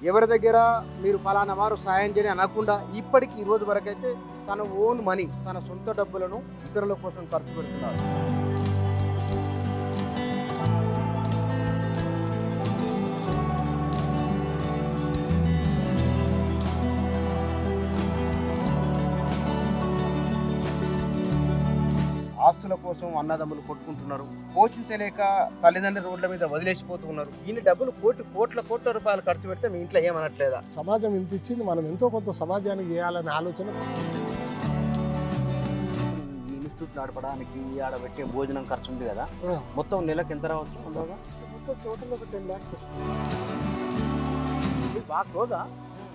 ఎవరి దగ్గర మీరు ఫలానా వారు సాయం చేయని అనకుండా ఇప్పటికి ఈ రోజు వరకైతే తన ఓన్ మనీ, తన సొంత డబ్బులను ఇతరుల కోసం ఖర్చు పెడుతున్నారు. ఆస్తుల కోసం అన్నదమ్ములు కొట్టుకుంటున్నారు. పోషించలేక తల్లిదండ్రుల రోడ్ల మీద వదిలేసిపోతూ ఉన్నారు. ఇన్ని డబ్బులు కోట్ల రూపాయలు ఖర్చు పెడితే మీ ఇంట్లో ఏమనట్లేదా? సమాజం ఇంత ఇచ్చింది, మనం ఎంతో కొంత సమాజానికి చేయాలనే ఆలోచన. ఈ ఇన్స్టిట్యూట్ నడపడానికి ఆడ పెట్టే భోజనం ఖర్చు ఉంది కదా, ఆ, మొత్తం నెలకు ఎంత రావచ్చు? ఉండగా మొత్తం టోటల్ ఒక 10 lakhs వస్తుంది. బాగా రోజా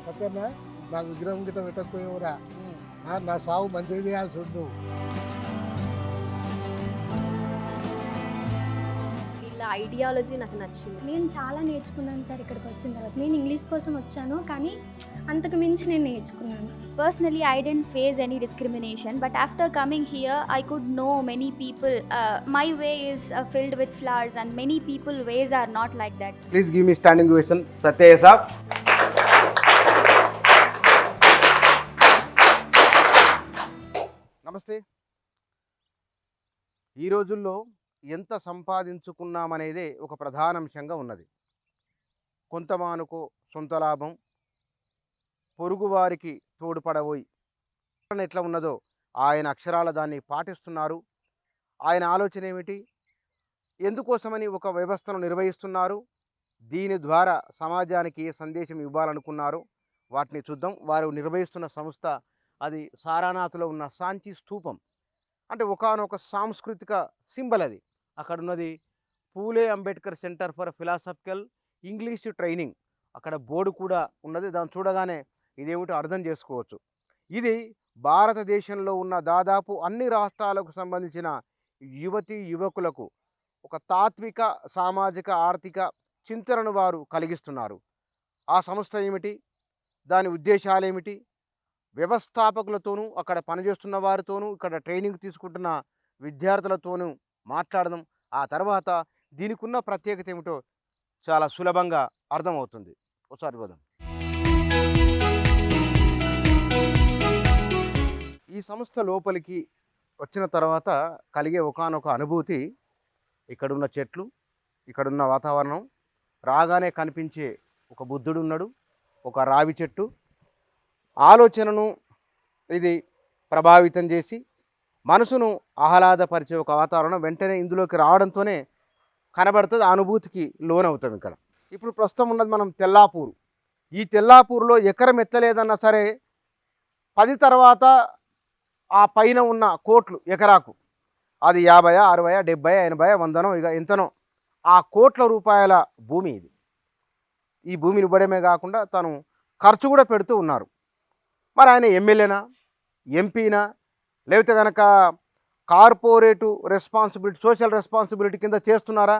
సత్యనా, నా విగ్రహం గిట్ట పెట్టకపోయేవరా, నా సాగు మంచిగా చేయాల్సి ఉండు. వీళ్ళ ఐడియాలజీ నాకు నచ్చింది. నేను చాలా నేర్చుకున్నాను సార్ ఇక్కడికి వచ్చిన తర్వాత. నేను ఇంగ్లీష్ కోసం వచ్చాను, కానీ అంతకు మించి నేను నేర్చుకున్నాను. Personally, I didn't face any discrimination, but after coming here, I could know many people. My way is filled with flowers, and many people ways are not like that. Please give me standing ovation Satyaiah saab. Namaste. ఈ రోజుల్లో ఎంత సంపాదించుకున్నామనేదే ఒక ప్రధాన అంశంగా ఉన్నది. కొంతమానుకో సొంత లాభం, పొరుగువారికి తోడ్పడబోయి ఎట్లా ఉన్నదో ఆయన అక్షరాల దాన్ని పాటిస్తున్నారు. ఆయన ఆలోచన ఏమిటి, ఎందుకోసమని ఒక వ్యవస్థను నిర్వహిస్తున్నారు, దీని ద్వారా సమాజానికి ఏ సందేశం ఇవ్వాలనుకున్నారో వాటిని చూద్దాం. వారు నిర్వహిస్తున్న సంస్థ అది సారానాథ్లో ఉన్న సాంచి స్తూపం. అంటే ఒకానొక సాంస్కృతిక సింబల్ అది. అక్కడ ఉన్నది Phule Ambedkar centre for philosophical English training. అక్కడ బోర్డు కూడా ఉన్నది. దాన్ని చూడగానే ఇదేమిటో అర్థం చేసుకోవచ్చు. ఇది భారతదేశంలో ఉన్న దాదాపు అన్ని రాష్ట్రాలకు సంబంధించిన యువతీ యువకులకు ఒక తాత్విక, సామాజిక, ఆర్థిక చింతనను వారు కలిగిస్తున్నారు. ఆ సంస్థ ఏమిటి, దాని ఉద్దేశాలు ఏమిటి, వ్యవస్థాపకులతోనూ అక్కడ పనిచేస్తున్న వారితోనూ ఇక్కడ ట్రైనింగ్ తీసుకుంటున్న విద్యార్థులతోనూ మాట్లాడదాం. ఆ తర్వాత దీనికి ఉన్న ప్రత్యేకత ఏమిటో చాలా సులభంగా అర్థమవుతుంది. ఒకసారి పోదాం. ఈ సంస్థ లోపలికి వచ్చిన తర్వాత కలిగే ఒకానొక అనుభూతి, ఇక్కడున్న చెట్లు, ఇక్కడున్న వాతావరణం, రాగానే కనిపించే ఒక బుద్ధుడు ఉన్నాడు, ఒక రావి చెట్టు, ఆలోచనను ఇది ప్రభావితం చేసి మనసును ఆహ్లాదపరిచే ఒక వాతావరణం వెంటనే ఇందులోకి రావడంతోనే కనబడుతుంది. ఆ అనుభూతికి లోనవుతాం. ఇక్కడ ఇప్పుడు ప్రస్తుతం ఉన్నది మనం తెల్లాపూరు. ఈ తెల్లాపూరులో ఎకరం ఎత్తలేదన్నా సరే 10 తర్వాత ఆ పైన ఉన్న కోట్లు ఎకరాకు, అది 50, 60, 70, 80, 100 ఇక ఎంతనో ఆ కోట్ల రూపాయల భూమి ఇది. ఈ భూమిని ఇవ్వడమే కాకుండా తను ఖర్చు కూడా పెడుతూ ఉన్నారు. మరి ఆయన ఎమ్మెల్యేనా, ఎంపీనా, లేకపోతే కనుక కార్పొరేటు రెస్పాన్సిబిలిటీ, సోషల్ రెస్పాన్సిబిలిటీ కింద చేస్తున్నారా?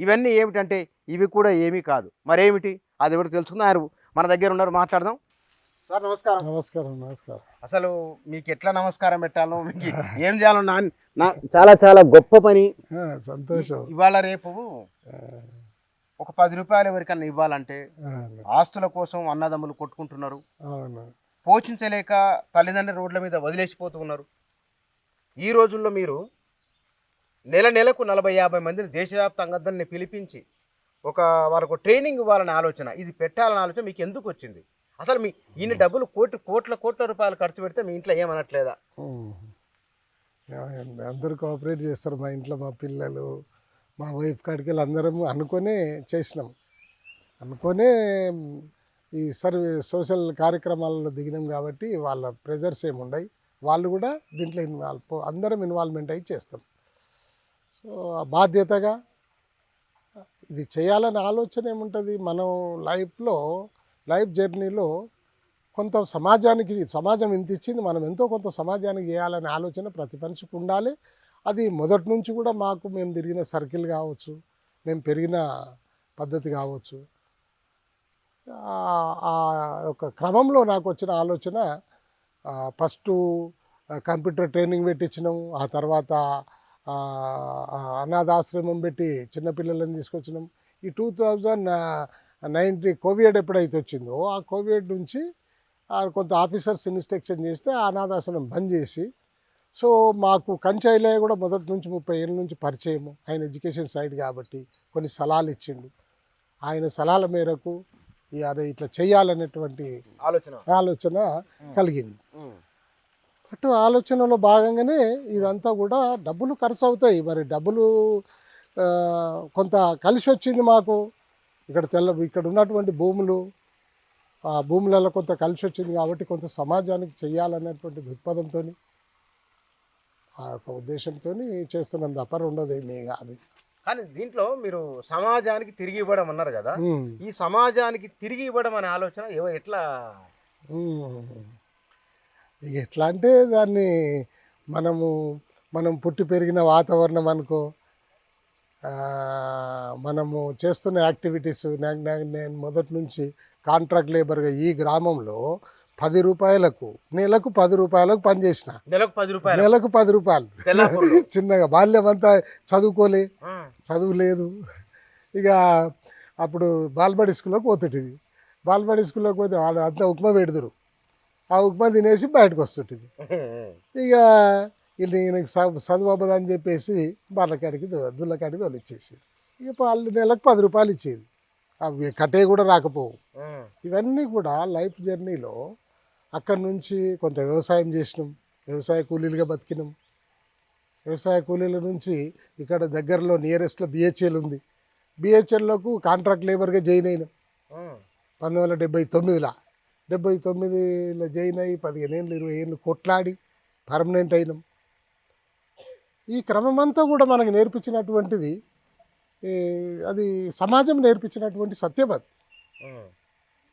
ఇవన్నీ ఏమిటంటే ఇవి కూడా ఏమీ కాదు. మరేమిటి అది ఎవరు తెలుసుకున్నారు, మన దగ్గర ఉన్నారు, మాట్లాడదాం. సార్ నమస్కారం. నమస్కారం. నమస్కారం. అసలు మీకు ఎట్లా నమస్కారం పెట్టాలో, మీకు ఏం చేయాలో చాలా చాలా గొప్ప పని. సంతోషం. ఇవాళ రేపు ఒక 10 రూపాయలు ఎవరికన్నా ఇవ్వాలంటే ఆస్తుల కోసం అన్నదమ్ములు కొట్టుకుంటున్నారు. అవును. పోషించలేక తల్లిదండ్రుల రోడ్ల మీద వదిలేసిపోతూ ఉన్నారు. ఈ రోజుల్లో మీరు నెలకు 40-50 మందిని దేశవ్యాప్తంగా అందరిని పిలిపించి వాళ్ళకు ట్రైనింగ్ ఇవ్వాలనే ఆలోచన, ఇది పెట్టాలనే ఆలోచన మీకు ఎందుకు వచ్చింది? అసలు మీ ఇన్ని డబ్బులు కోట్ల రూపాయలు ఖర్చు పెడితే మీ ఇంట్లో ఏమనట్లేదా? అందరూ కోఆపరేట్ చేస్తారు. మా ఇంట్లో మా పిల్లలు, మా వైఫ్ కాడికి వెళ్ళి అందరం అనుకునే చేసినాం. అనుకునే ఈ సోషల్ కార్యక్రమాలలో దిగినాం కాబట్టి వాళ్ళ ప్రెజర్స్ ఏముండయి. వాళ్ళు కూడా దీంట్లో అందరం ఇన్వాల్వ్మెంట్ అయ్యి చేస్తాం. సో ఆ బాధ్యతగా ఇది చేయాలనే ఆలోచన ఏముంటుంది, మనం లైఫ్ జర్నీలో కొంత సమాజం ఇంత ఇచ్చింది, మనం ఎంతో కొంత సమాజానికి చేయాలనే ఆలోచన ప్రతి మనిషికి ఉండాలి. అది మొదటి నుంచి కూడా మేము తిరిగిన సర్కిల్ కావచ్చు, మేము పెరిగిన పద్ధతి కావచ్చు, ఆ యొక్క క్రమంలో నాకు వచ్చిన ఆలోచన, ఫస్ట్ కంప్యూటర్ ట్రైనింగ్ పెట్టించినాము, ఆ తర్వాత అనాథాశ్రమం పెట్టి చిన్నపిల్లలను తీసుకొచ్చినాం. ఈ కోవిడ్ ఎప్పుడైతే వచ్చిందో ఆ కోవిడ్ నుంచి కొంత ఆఫీసర్స్ ఇన్స్ట్రక్షన్ చేస్తే ఆ అనాథాశ్రమం బంద్ చేసి, సో మాకు కంచైలయ్య కూడా మొదటి నుంచి 30 ఏళ్ళ నుంచి పరిచయము, ఆయన ఎడ్యుకేషన్ సైడ్ కాబట్టి కొన్ని సలహాలు ఇచ్చిండు. ఆయన సలహాల మేరకు అదే ఇట్లా చేయాలనేటువంటి ఆలోచన కలిగింది. అటు ఆలోచనలో భాగంగానే ఇదంతా కూడా డబ్బులు ఖర్చు అవుతాయి. మరి డబ్బులు కొంత కలిసి వచ్చింది మాకు. ఇక్కడ ఉన్నటువంటి భూములు, ఆ భూములలో కొంత కలిసి వచ్చింది కాబట్టి కొంత సమాజానికి చేయాలనేటువంటి దృక్పథంతో, ఆ యొక్క ఉద్దేశంతో చేస్తున్నాం తప్ప రెండోది ఏమీ కాదు. కానీ దీంట్లో మీరు సమాజానికి తిరిగి ఇవ్వడం అన్నారు కదా, ఈ సమాజానికి తిరిగి ఇవ్వడం అనే ఆలోచన ఎట్లా? ఇక ఎట్లా అంటే దాన్ని మనం పుట్టి పెరిగిన వాతావరణం అనుకో, మనము చేస్తున్న యాక్టివిటీస్. నేను మొదటి నుంచి కాంట్రాక్ట్ లేబర్గా ఈ గ్రామంలో 10 రూపాయలకు నెలకు 10 రూపాయలకు పనిచేసిన. నెలకు 10 రూపాయలు. చిన్నగా బాల్యం అంతా చదువు లేదు. ఇక అప్పుడు బాల్బడి స్కూల్లోకి పోతుంటుంది. బాల్బడి స్కూల్లోకి పోతే అంతా ఉప్మా పెడుతురు. ఆ ఉప్మా తినేసి బయటకు వస్తుంటుంది. ఇక ఈయనకి చదువు అవ్వదని చెప్పేసి బాలకాడికి దుల్లకాడికి తోలిచ్చేసి ఇక వాళ్ళు నెలకు 10 రూపాయలు ఇచ్చేది. అవి కట్టే కూడా రాకపోవు. ఇవన్నీ కూడా లైఫ్ జర్నీలో అక్కడి నుంచి కొంత వ్యవసాయం చేసినాం, వ్యవసాయ కూలీలుగా బతికినాం. వ్యవసాయ కూలీల నుంచి ఇక్కడ దగ్గరలో నియరెస్ట్లో బిహెచ్ఎల్ ఉంది. బిహెచ్ఎల్లోకి కాంట్రాక్ట్ లేబర్గా జాయిన్ అయినాం 1979లో. 79లో జాయిన్ అయ్యి 15 ఏళ్ళు 20 ఏళ్ళు కొట్లాడి పర్మనెంట్ అయినాం. ఈ క్రమం అంతా కూడా మనకు నేర్పించినటువంటిది అది సమాజం నేర్పించినటువంటి సత్యం. అది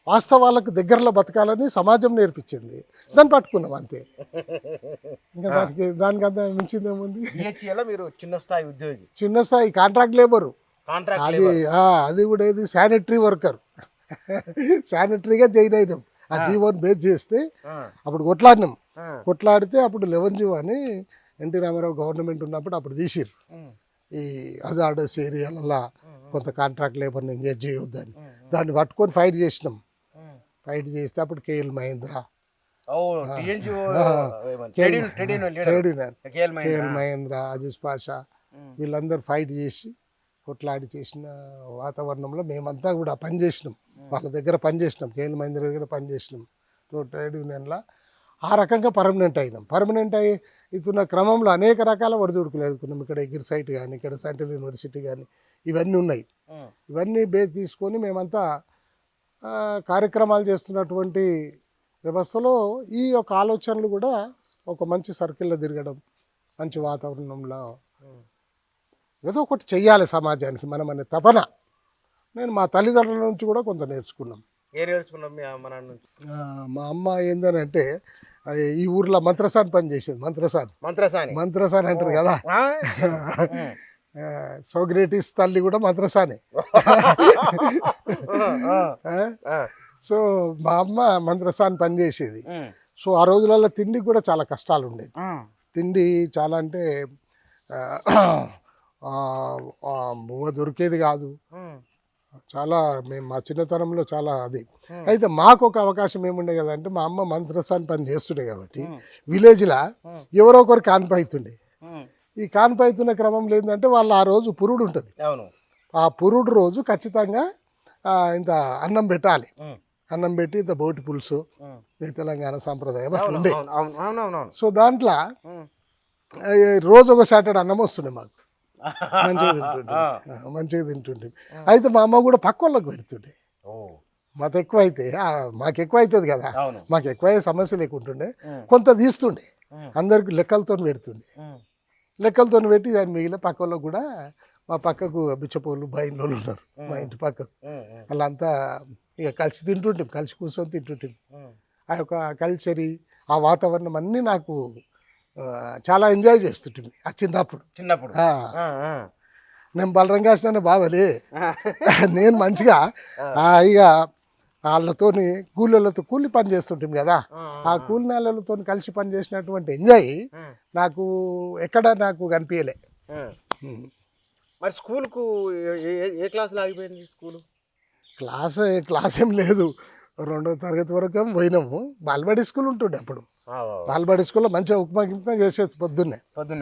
వాస్తవాలకు దగ్గరలో బతకాలని సమాజం నేర్పించింది. దాన్ని పట్టుకున్నాం అంతే. ఇంకా దానికి అంతా మించిందేముంది. మీరు చిన్న స్థాయి ఉద్యోగి, చిన్న స్థాయి కాంట్రాక్ట్ లేబరు. అది కూడా ఏది శానిటరీ వర్కర్. శానిటరీగా జాయిన్ అయినాం. ఆ జీవోని బేస్ చేస్తే అప్పుడు కొట్లాడితే అప్పుడు 11 జీవో అని ఎన్టీ రామారావు గవర్నమెంట్ ఉన్నప్పుడు అప్పుడు తీసిర్రు. ఈ హజార్డస్ ఏరియాలలో కొంత కాంట్రాక్ట్ లేబర్ని ఎంగేజ్ చేయొద్దని దాన్ని పట్టుకొని ఫైట్ చేసినాం. ఫైట్ చేస్తే అప్పుడు కేఎల్ మహేంద్ర, అజీజ్ పాషా వీళ్ళందరూ ఫైట్ చేసి కొట్లాడి చేసిన వాతావరణంలో మేమంతా కూడా పనిచేసినాం. వాళ్ళ దగ్గర పనిచేసినాం, కేఎల్ మహేంద్ర దగ్గర పనిచేసినాం ట్రేడ్ యూనియన్లో. ఆ రకంగా పర్మనెంట్ అయినాం. పర్మనెంట్ అయ్యి ఇస్తున్న క్రమంలో అనేక రకాల ఒడిదుడుకులు ఎదుర్కొన్నాం. ఇక్కడ ఎగిరి సైట్ కానీ, ఇక్కడ సెంట్రల్ యూనివర్సిటీ కానీ ఇవన్నీ ఉన్నాయి. ఇవన్నీ బేస్ తీసుకొని మేమంతా కార్యక్రమాలు చేస్తున్నటువంటి వ్యవస్థలో ఈ యొక్క ఆలోచనలు కూడా ఒక మంచి సర్కిల్లో తిరగడం, మంచి వాతావరణంలో ఏదో ఒకటి చెయ్యాలి సమాజానికి మనం అనే తపన నేను మా తల్లిదండ్రుల నుంచి కూడా కొంత నేర్చుకున్నాం. మా అమ్మ ఏందనంటే ఈ ఊర్లో మంత్రసాని పని చేసేది. మంత్రసాని అంటారు కదా. సోక్రటీస్ తల్లి కూడా మంత్రసానే. సో మా అమ్మ మంత్రసాని పని చేసేది. సో ఆ రోజులలో తిండికి కూడా చాలా కష్టాలు ఉండేది. తిండి చాలా అంటే మువ్వ దొరికేది కాదు. చాలా మేము మా చిన్నతనంలో చాలా అది. అయితే మాకు ఒక అవకాశం ఏముండే కదంటే మా అమ్మ మంత్రసాని పని చేస్తుండే కాబట్టి విలేజ్లో ఎవరో ఒకరు కాన్పైతుండే. ఈ కాన్పైతున్న క్రమంలో ఏంటంటే వాళ్ళు ఆ రోజు పురుడు ఉంటుంది. ఆ పురుడు రోజు ఖచ్చితంగా ఇంత అన్నం పెట్టాలి. అన్నం పెట్టి ఇంత బోటి పులుసు, తెలంగాణ సాంప్రదాయం అట్లా ఉండే. సో దాంట్లో రోజు ఒక సాటర్డే అన్నం వస్తుండే మాకు. మంచిగా తింటుండే. అయితే మా అమ్మ కూడా పక్క వాళ్ళకి పెడుతుండే. మాకు ఎక్కువ అయితే మాకు ఎక్కువ అవుతుంది కదా, మాకు ఎక్కువ సమస్య లేకుంటుండే. కొంత తీస్తుండే, అందరికి లెక్కలతో పెడుతుండే. లెక్కలతో పెట్టి దాని మిగిలిన పక్క వాళ్ళకు కూడా, మా పక్కకు బిచ్చపోళ్ళు బయలు ఉన్నారు మా ఇంటి పక్కకు, వాళ్ళంతా ఇక కలిసి తింటుంటాం, కలిసి కూర్చొని తింటుంటాం. ఆ యొక్క కల్చరీ ఆ వాతావరణం అన్నీ నాకు చాలా ఎంజాయ్ చేస్తుంటుంది. ఆ చిన్నప్పుడు నేను బలరంగాసిన బావలే నేను మంచిగా ఇక వాళ్ళతోని కూలి పని చేస్తుంటాం కదా. ఆ కూలి నెలలతో కలిసి పని చేసినటువంటి ఎంజాయ్ నాకు ఎక్కడ నాకు కనిపించలే. మరి స్కూల్కు ఏ క్లాస్లో ఆగిపోయింది? క్లాస్ ఏం లేదు, 2వ తరగతి వరకు పోయినాము. బాలబడి స్కూల్ ఉంటుండే అప్పుడు. బాలబడి స్కూల్లో మంచిగా ఉప్మా చేసేది పొద్దున్నే.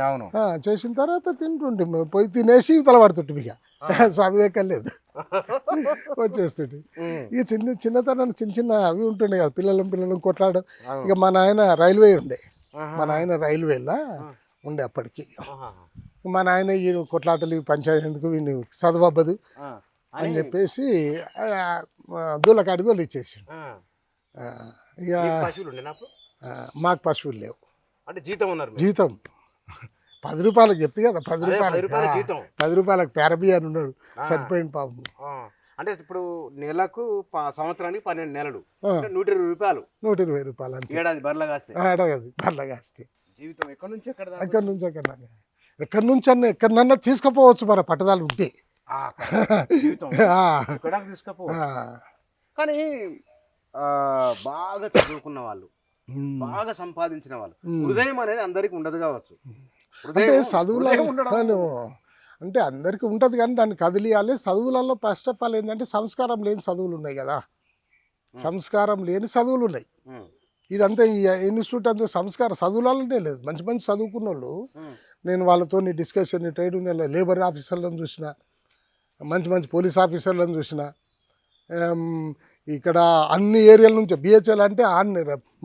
అవును. చేసిన తర్వాత తింటుంటే పోయి తినేసి ఇవతల పడుతుంటే ఇక చదివేకలేదు వచ్చేస్తుంటే. ఇక చిన్నతనం చిన్న అవి ఉంటుండే కదా, పిల్లలు కొట్లాడు. ఇక మా నాయన రైల్వే ఉండే, మా నాయన రైల్వేలా ఉండే అప్పటికి. మా నాయన ఈ కొట్లాటలు పంచాయతీ ఎందుకు వీడిని చదవబ్బదు అని చెప్పేసి దూలకాడి ఇచ్చేసి. ఇక మాకు పశువులు లేవు. అంటే జీతం ఉన్నారు, జీతం 10 రూపాయలకు చెప్తే కదా, 10 రూపాయలకు పేరబి అని ఉన్నాడు, చనిపోయింది పాపం. అంటే ఇప్పుడు నెలకు సంవత్సరానికి 12 నెలలు, 120 రూపాయలు. 120 రూపాయలు అంతే. ఏడాది బర్ల కాస్తే. బర్ల కాస్తే జీవితం ఎక్కడి నుంచి ఎక్కడి నుంచి అన్న ఎక్కడన్నా తీసుకుపోవచ్చు మన పట్టుదల ఉంటే. కానీ బాగా చదువుకున్న వాళ్ళు, బాగా సంపాదించిన వాళ్ళు, హృదయం అనేది అందరికి ఉండదు కావచ్చు. అంటే చదువులలో అంటే అందరికీ ఉంటుంది కానీ దాన్ని కదిలియాలి. చదువులలో ఫస్ట్ ఆఫ్ ఆల్ ఏంటంటే సంస్కారం లేని చదువులు ఉన్నాయి కదా, సంస్కారం లేని చదువులు ఉన్నాయి. ఇదంతా ఈ ఇన్స్టిట్యూట్ అంతా చదువులలోనే లేదు. మంచి మంచి చదువుకున్న వాళ్ళు, నేను వాళ్ళతో డిస్కషన్ ట్రేడ్ యూనియన్లో లేబర్ ఆఫీసర్లను చూసిన, మంచి పోలీస్ ఆఫీసర్లను చూసిన, ఇక్కడ అన్ని ఏరియాల నుంచి బిహెచ్ఎల్ అంటే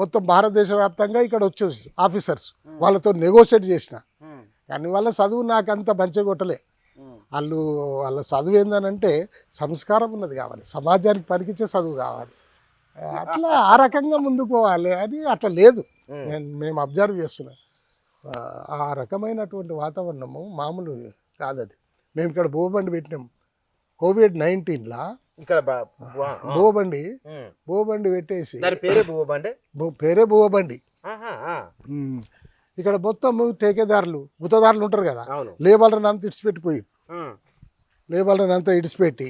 మొత్తం భారతదేశ వ్యాప్తంగా ఇక్కడ వచ్చేసి ఆఫీసర్స్, వాళ్ళతో నెగోషియేట్ చేసిన. కానీ వాళ్ళ చదువు నాకు అంత మంచిగా కొట్టలే. వాళ్ళ చదువు ఏందనంటే సంస్కారం ఉన్నది కావాలి, సమాజానికి పనికిచ్చే చదువు కావాలి, అట్లా ఆ రకంగా ముందుకు పోవాలి అని అట్లా లేదు. మేము అబ్జర్వ్ చేస్తున్నాం. ఆ రకమైనటువంటి వాతావరణము మామూలు కాదు. అది మేము ఇక్కడ బోబండి పెట్టినాం COVID-19లా. ఇక్కడ బోబండి పెట్టేసి పేరే బోబండి. ఇక్కడ మొత్తం టేకేదారులు గుత్తదారులు ఉంటారు కదా, లేబర్లను అంతా ఇడిచిపెట్టిపోయి, లేబర్లను అంతా ఇడిచిపెట్టి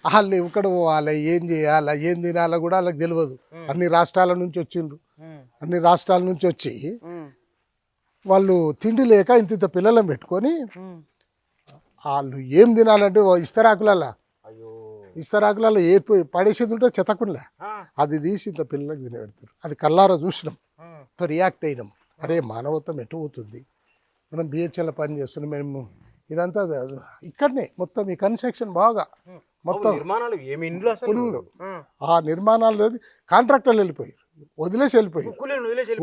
వాళ్ళు ఇక్కడ పోవాలి, ఏం చేయాలా, ఏం తినాలా కూడా వాళ్ళకి తెలియదు. అన్ని రాష్ట్రాల నుంచి వచ్చిండ్రు, అన్ని రాష్ట్రాల నుంచి వచ్చి వాళ్ళు తిండి లేక ఇంత పిల్లలను పెట్టుకొని వాళ్ళు ఏం తినాలంటే ఇస్తరాకులలో ఏర్పోయి పడేసేది ఉంటే చెత్తకుండా అది తీసి ఇంత పిల్లలకు తినబెడతారు. అది కల్లారా చూసినాం, రియాక్ట్ అయినాం. అరే మానవత్వం ఎటు పోతుంది, మనం బిహెచ్ఎల్ పని చేస్తున్నాం. మేము ఇదంతా ఇక్కడనే మొత్తం ఈ కన్స్ట్రక్షన్ బాగా మొత్తం ఆ నిర్మాణాలు కాంట్రాక్టర్లు వెళ్ళిపోయారు, వదిలేసి వెళ్ళిపోయారు,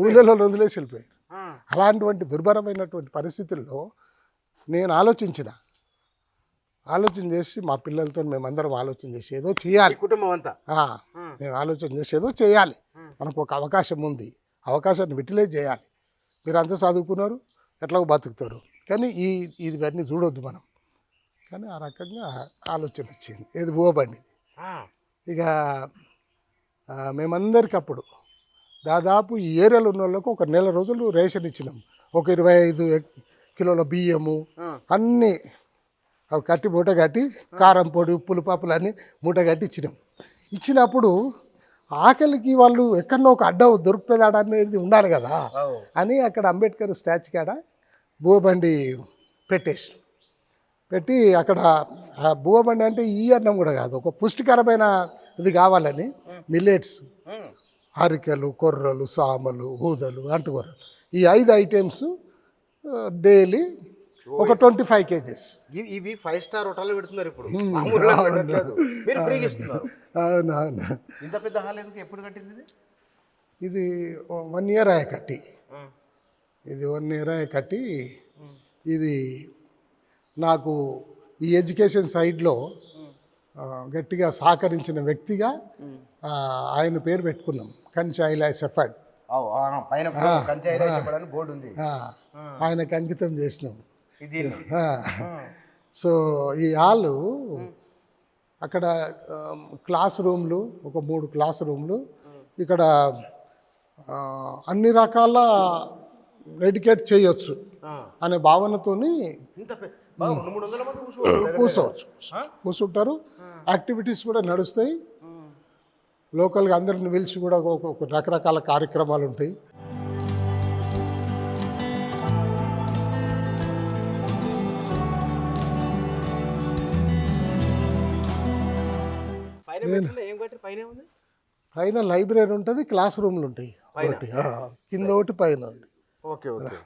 ఊళ్ళలో వదిలేసి వెళ్ళిపోయారు. అలాంటి దుర్భరమైనటువంటి పరిస్థితుల్లో నేను ఆలోచన చేసి మా పిల్లలతో మేమందరం ఆలోచన చేసి ఏదో చేయాలి, కుటుంబం అంతా మేము ఆలోచన చేసి ఏదో చేయాలి. మనకు ఒక అవకాశం ఉంది, అవకాశాన్ని యూటిలైజ్ చేయాలి. మీరు అంతా చదువుకున్నారు, ఎట్లాగో బతుకుతారు, కానీ ఇవన్నీ చూడొద్దు మనం. కానీ ఆ రకంగా ఆలోచన వచ్చింది. ఏది బోబండి. ఇక మేమందరికి అప్పుడు దాదాపు ఈ ఏరియాలో ఉన్న వాళ్ళకు ఒక నెల రోజులు రేషన్ ఇచ్చినాం. ఒక 25 కిలోల బియ్యము అన్నీ అవి కట్టి మూట కట్టి, కారం పొడి ఉప్పులు పప్పులు అన్నీ మూట కట్టి ఇచ్చినప్పుడు ఆకలికి వాళ్ళు ఎక్కడో ఒక అడ్డ దొరుకుతుంది అనేది ఉండాలి కదా అని అక్కడ అంబేద్కర్ స్టాచ్యూ కాడ బువ్వబండి పెట్టి అక్కడ బువ్వబండి అంటే ఈ అన్నం కూడా కాదు, ఒక పుష్టికరమైన ఇది కావాలని మిల్లెట్స్, అరికెలు, కొర్రలు, సామలు, ఊదలు, అంటుకొర్రలు, ఈ 5 ఐటమ్స్ డైలీ ఒక 25 kgs. ఇవి 5 స్టార్ హోటల్లో పెడుతున్నారు ఇప్పుడు. అవునవును. ఇంత పెద్ద హాల్ ఎందుకు, ఎప్పుడు కట్టింది ఇది? 1 year అయ్యే కట్టి. ఇది 1 year అయ్యే కట్టి. ఇది నాకు ఈ ఎడ్యుకేషన్ సైడ్లో గట్టిగా సహకరించిన వ్యక్తిగా ఆయన పేరు పెట్టుకున్నాం, కంచి ఐలాస్ ఎఫర్డ్. ఆయనకు అంకితం చేసినాం. సో ఈ హాలు అక్కడ క్లాస్ రూమ్లు, ఒక 3 క్లాస్ రూమ్లు, ఇక్కడ అన్ని రకాల ఎడ్యుకేట్ చేయొచ్చు అనే భావనతోని కూర్చుంటారు. యాక్టివిటీస్ కూడా నడుస్తాయి. లోకల్గా అందరిని పిలిచి కూడా ఒక రకరకాల కార్యక్రమాలు ఉంటాయి. పైన పెట్టిన ఏం కట్టి పైన ఉంది? పైన లైబ్రరీ ఉంటుంది, క్లాస్ రూమ్లు ఉంటాయి పైన? ఒకటి, కింద ఒకటి పైన ఒకటి. Okay okay.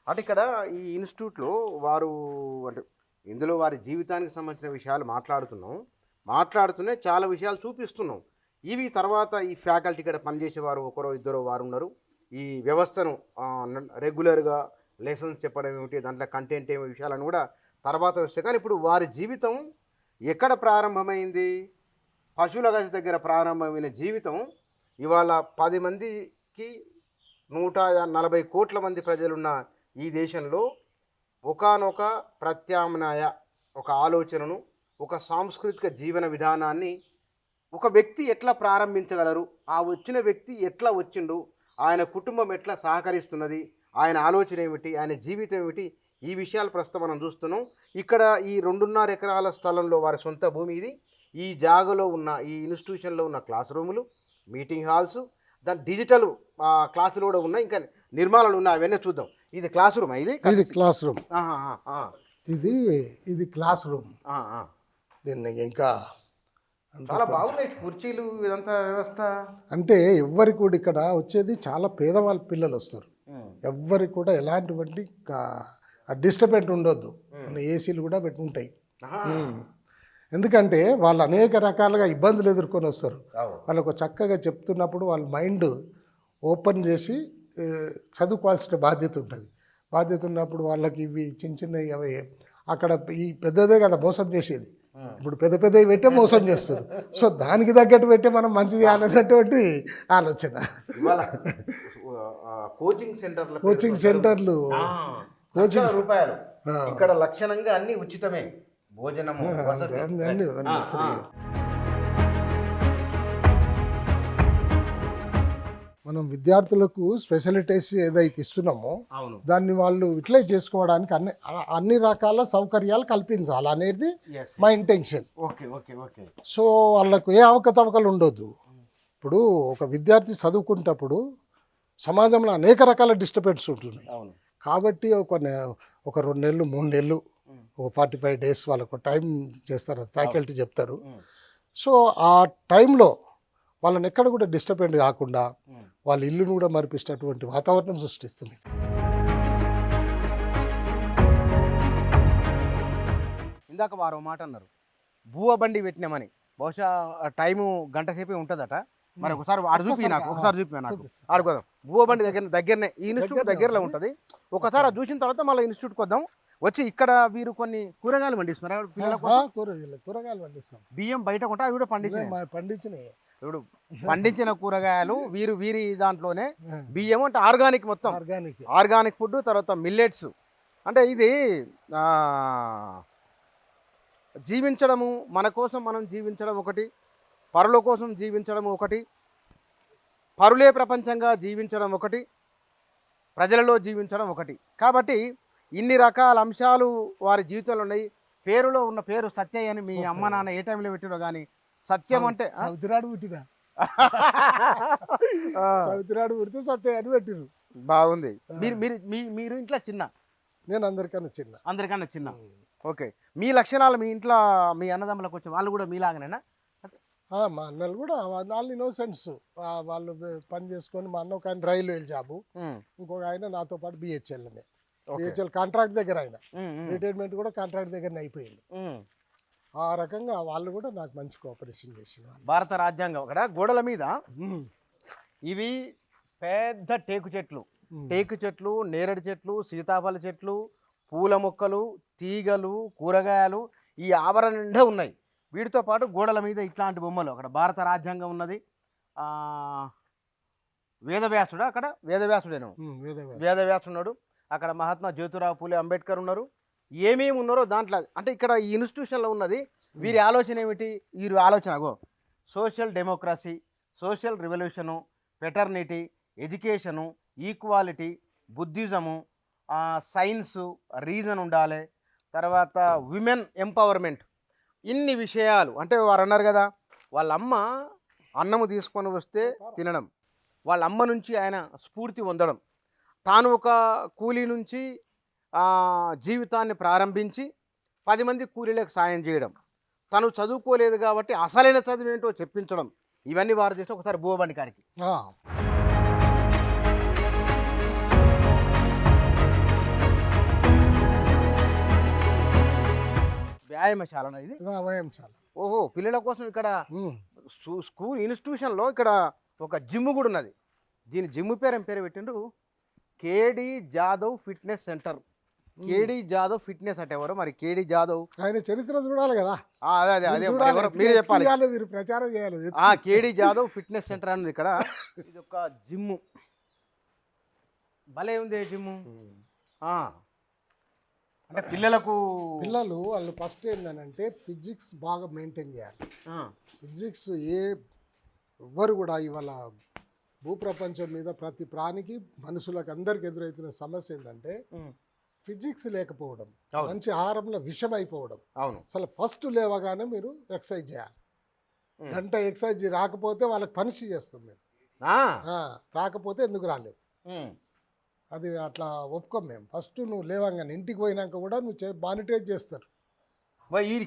అంటే ఇక్కడ ఈ ఇన్స్టిట్యూట్లో వారు అంటే ఇందులో వారి జీవితానికి సంబంధించిన విషయాలు మాట్లాడుతూనే చాలా విషయాలు చూపిస్తున్నాం. ఇవి తర్వాత ఈ ఫ్యాకల్టీ ఇక్కడ పనిచేసేవారు ఒకరో ఇద్దరో వారు ఉన్నారు. ఈ వ్యవస్థను రెగ్యులర్గా లెసన్స్ చెప్పడం ఏమిటి, దాంట్లో కంటెంట్ ఏమి విషయాలను కూడా తర్వాత వస్తాయి. కానీ ఇప్పుడు వారి జీవితం ఎక్కడ ప్రారంభమైంది? పశువుల గది దగ్గర ప్రారంభమైన జీవితం ఇవాళ 10 మందికి 140 కోట్ల మంది ప్రజలున్న ఈ దేశంలో ఒకానొక ప్రత్యామ్నాయ ఒక ఆలోచనను, ఒక సాంస్కృతిక జీవన విధానాన్ని ఒక వ్యక్తి ఎట్లా ప్రారంభించగలరు, ఆ వచ్చిన వ్యక్తి ఎట్లా వచ్చిండు, ఆయన కుటుంబం ఎట్లా సహకరిస్తున్నది, ఆయన ఆలోచన ఏమిటి, ఆయన జీవితం ఏమిటి, ఈ విషయాలు ప్రస్తుతం మనం చూస్తున్నాం. ఇక్కడ ఈ 2.5 ఎకరాల స్థలంలో వారి సొంత భూమి ఇది. ఈ జాగలో ఉన్న ఈ ఇన్స్టిట్యూషన్లో ఉన్న క్లాస్ రూములు, మీటింగ్ హాల్స్, దాని డిజిటల్ క్లాసులు కూడా ఉన్నాయి, ఇంకా నిర్మాణాలు ఉన్నాయి. అవన్నీ చూద్దాం. ఇది క్లాస్ రూమ్, ఇది క్లాస్ రూమ్, ఇది క్లాస్ రూమ్. దీన్ని ఇంకా చాలా బాగున్నాయి కుర్చీలు, ఇదంతా వ్యవస్థ. అంటే ఎవ్వరికి కూడా ఇక్కడ వచ్చేది చాలా పేదవాళ్ళ పిల్లలు వస్తారు. ఎవ్వరికి కూడా ఎలాంటివంటి డిస్టర్బెంట్ ఉండొద్దు. ఏసీలు కూడా పెట్టుకుంటాయి. ఎందుకంటే వాళ్ళు అనేక రకాలుగా ఇబ్బందులు ఎదుర్కొని వస్తారు. వాళ్ళకు చక్కగా చెప్తున్నప్పుడు వాళ్ళ మైండ్ ఓపెన్ చేసి చదువుకోవాల్సిన బాధ్యత ఉంటుంది. బాధ్యత ఉన్నప్పుడు వాళ్ళకి ఇవి చిన్న చిన్నవి అవి అక్కడ ఈ పెద్దదే కదా మోసం చేసేది. ఇప్పుడు పెద్దవి పెట్టే మోసం చేస్తారు. సో దానికి తగ్గట్టు పెట్టే మనం మంచి చేయాలన్నటువంటి ఆలోచన. కోచింగ్ సెంటర్లు రూపాయలు ఇక్కడ లక్షణంగా అన్ని ఉచితమే, భోజనము, అన్ని మనం విద్యార్థులకు స్పెషలిటీస్ ఏదైతే ఇస్తున్నామో దాన్ని వాళ్ళు యూటిలైజ్ చేసుకోవడానికి అన్ని రకాల సౌకర్యాలు కల్పించాలి అనేది మా ఇంటెన్షన్. సో వాళ్ళకు ఏ అవకతవకలు ఉండొద్దు. ఇప్పుడు ఒక విద్యార్థి చదువుకునేటప్పుడు సమాజంలో అనేక రకాల డిస్టర్బెన్స్ ఉంటున్నాయి. కాబట్టి ఒక 2 నెలలు 3 నెలలు ఒక 45 days వాళ్ళకు టైం చేస్తారు, ఫ్యాకల్టీ చెప్తారు. సో ఆ టైంలో వాళ్ళని ఎక్కడ కూడా డిస్టర్బెంట్ కాకుండా వాళ్ళ ఇల్లును కూడా మరిపించేటటువంటి వాతావరణం సృష్టిస్తుంది. ఇందాక వారు మాట అన్నారు, బువ్వ బండి పెట్టినామని. బహుశా టైము గంట సేపే ఉంటుందట. మరి ఒకసారి చూపి నాకు ఆడుకోదాం. బువ్వ బండి దగ్గరనే ఈ ఇన్స్టిట్యూట్ దగ్గరలో ఉంటుంది. ఒకసారి అది చూసిన తర్వాత మళ్ళీ ఇన్స్టిట్యూట్కి వద్దాం. వచ్చి ఇక్కడ వీరు కొన్ని కూరగాయలు పండిస్తున్నారు. కూరగాయలు పండిస్తాం. బియ్యం బయట కొంటా అవి కూడా పండించినాయి. ఇప్పుడు పండించిన కూరగాయలు వీరి దాంట్లోనే బియ్యం అంటే ఆర్గానిక్, మొత్తం ఆర్గానిక్ ఫుడ్. తర్వాత మిల్లెట్స్. అంటే ఇది జీవించడము, మన కోసం మనం జీవించడం ఒకటి, పరుల కోసం జీవించడం ఒకటి, పరులే ప్రపంచంగా జీవించడం ఒకటి, ప్రజలలో జీవించడం ఒకటి. కాబట్టి ఇన్ని రకాల అంశాలు వారి జీవితంలో ఉన్నాయి. పేరులో ఉన్న పేరు సత్యయ్య అని మీ అమ్మ నాన్న ఏ టైంలో పెట్టిరో కానీ సత్యం అంటే సౌతిరాడు పుట్టినా సౌతిరాడు పుడితే సత్యయ్య అని పెట్టిరు. బాగుంది. మీరు ఇంట్లో చిన్న? నేను అందరికన్నా చిన్న. ఓకే. మీ లక్షణాలు మీ ఇంట్లో మీ అన్నదమ్ములకు వచ్చి వాళ్ళు కూడా మీలాగనేనా? మా అన్నలు కూడా వాళ్ళు ఇన్నోసెంట్స్. వాళ్ళు పని చేసుకొని, మా అన్న ఒక ఆయన రైల్వే జాబు, ఇంకొక ఆయన నాతో పాటు బిహెచ్ఎల్నే. బిహెచ్ఎల్ కాంట్రాక్ట్ దగ్గర ఆయన రిటైర్మెంట్ కూడా కాంట్రాక్ట్ దగ్గరనే అయిపోయింది. ఆ రకంగా వాళ్ళు కూడా నాకు మంచి కోఆపరేషన్ చేసిన. భారత రాజ్యాంగం అక్కడ గోడల మీద ఇవి పెద్ద టేకు చెట్లు, నేరేడు చెట్లు, సీతాఫల చెట్లు, పూల మొక్కలు, తీగలు, కూరగాయలు ఈ ఆవరణ నిండా ఉన్నాయి. వీటితో పాటు గోడల మీద ఇట్లాంటి బొమ్మలు. అక్కడ భారత రాజ్యాంగం ఉన్నది. వేదవ్యాసుడు, అక్కడ వేదవ్యాసుడు ఉన్నాడు. అక్కడ మహాత్మా జ్యోతిరావు పూలే అంబేద్కర్ ఉన్నారు. ఏమేమి ఉన్నారో దాంట్లో అంటే ఇక్కడ ఈ ఇన్స్టిట్యూషన్లో ఉన్నది. వీరి ఆలోచన ఏమిటి? వీరి ఆలోచన social democracy, social revolution, fraternity, education, equality, Buddhism, science, reason ఉండాలి, తర్వాత విమెన్ ఎంపవర్మెంట్, ఇన్ని విషయాలు. అంటే వారు అన్నారు కదా, వాళ్ళ అమ్మ అన్నము తీసుకొని వస్తే తినడం, వాళ్ళ అమ్మ నుంచి ఆయన స్ఫూర్తి పొందడం, తాను ఒక కూలీ నుంచి జీవితాన్ని ప్రారంభించి 10 మంది కూలీలకు సాయం చేయడం, తను చదువుకోలేదు కాబట్టి అసలైన చదువు ఏంటో చెప్పించడం, ఇవన్నీ వారు చేస్తే ఒకసారి బోబండి కాడికి. ఆ, వ్యాయామశాలన ఇది? ఇది వ్యాయామశాల. ఓహో, పిల్లల కోసం ఇక్కడ ఉమ్. స్కూల్ ఇన్స్టిట్యూషన్లో ఇక్కడ ఒక జిమ్ కూడా ఉన్నది. దీని జిమ్ పేరు ఏం పేరు పెట్టిండ్రు? కేడి జాదవ్ ఫిట్నెస్ సెంటర్. కేడి జాదవ్ ఫిట్నెస్ అంటే ఎవరు మరి? కేడి జాదవ్ ఆయన చరిత్ర చూడాలి కదా, అదే అదే అదే మీరు చూడాలి, ఎవరు? మీరే చెప్పాలి. తీయాలి, మీరు ప్రచారం చేయాలి. కేడి జాదవ్ ఫిట్నెస్ సెంటర్ అన్నది ఇక్కడ. ఇది ఒక జిమ్, భలే ఉంది జిమ్. అంటే పిల్లలకు పిల్లలు వాళ్ళు ఫస్ట్ ఏంటంటే ఫిజిక్స్ బాగా మెయింటైన్ చేయాలి. ఫిజిక్స్ ఎవ్వరు కూడా ఇవాళ భూప్రపంచం మీద ప్రతి ప్రాణికి మనుషులకు అందరికి ఎదురవుతున్న సమస్య ఏంటంటే ఫిజిక్స్ లేకపోవడం, అవును. మంచి ఆహారంలో విషం అయిపోవడం. అవును. అసలు ఫస్ట్ లేవగానే మీరు ఎక్సర్సైజ్ చేయాలి. గంట ఎక్సర్సైజ్ రాకపోతే వాళ్ళకి పనిష్ చేస్తాం మేము. రాకపోతే ఎందుకు రాలేవు, అది అట్లా ఒప్పుకోం మేము. ఫస్ట్ నువ్వు లేవంగానే ఇంటికి పోయినాక కూడా నువ్వు మానిటైజ్ చేస్తారు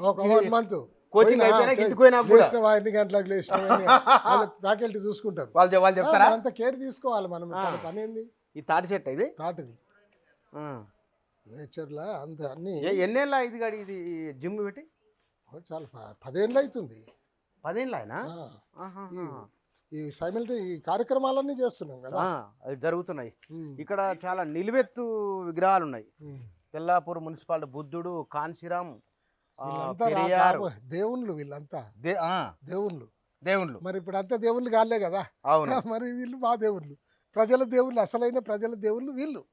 ఒక 1 month. కోచింగ్ లేచినవా, ఎన్ని గంటలకు లేచినవా వాళ్ళ ఫ్యాకల్టీ చూసుకుంటారు. వాళ్ళు చెప్తారా? అంత కేర్ తీసుకోవాలి మనం. పని ఏంది? ఈ తాటి చెట్టు ఇది తాటిది నేచర్లా అంత అన్ని. ఎన్నేళ్ళ ఇది గాడి ఇది జిమ్ పెట్టి? చాలా 10 ఏళ్ళు అవుతుంది. 10 ఏళ్ళ ఆయన ఈ సైమిల్టీ ఈ కార్యక్రమాలన్నీ చేస్తున్నాం కదా, అవి జరుగుతున్నాయి. ఇక్కడ చాలా నిలువెత్తు విగ్రహాలు ఉన్నాయి. తెల్లాపూర్ మున్సిపాలిటీ బుద్ధుడు, కాంశీరామ్, దేవుళ్ళు వీళ్ళంతా దేవుళ్ళు. మరి ఇప్పుడు అంతా దేవుళ్ళు కాలే కదా. అవును. మరి వీళ్ళు మా దేవుళ్ళు, ప్రజల దేవుళ్ళు, అసలైన ప్రజల దేవుళ్ళు వీళ్ళు.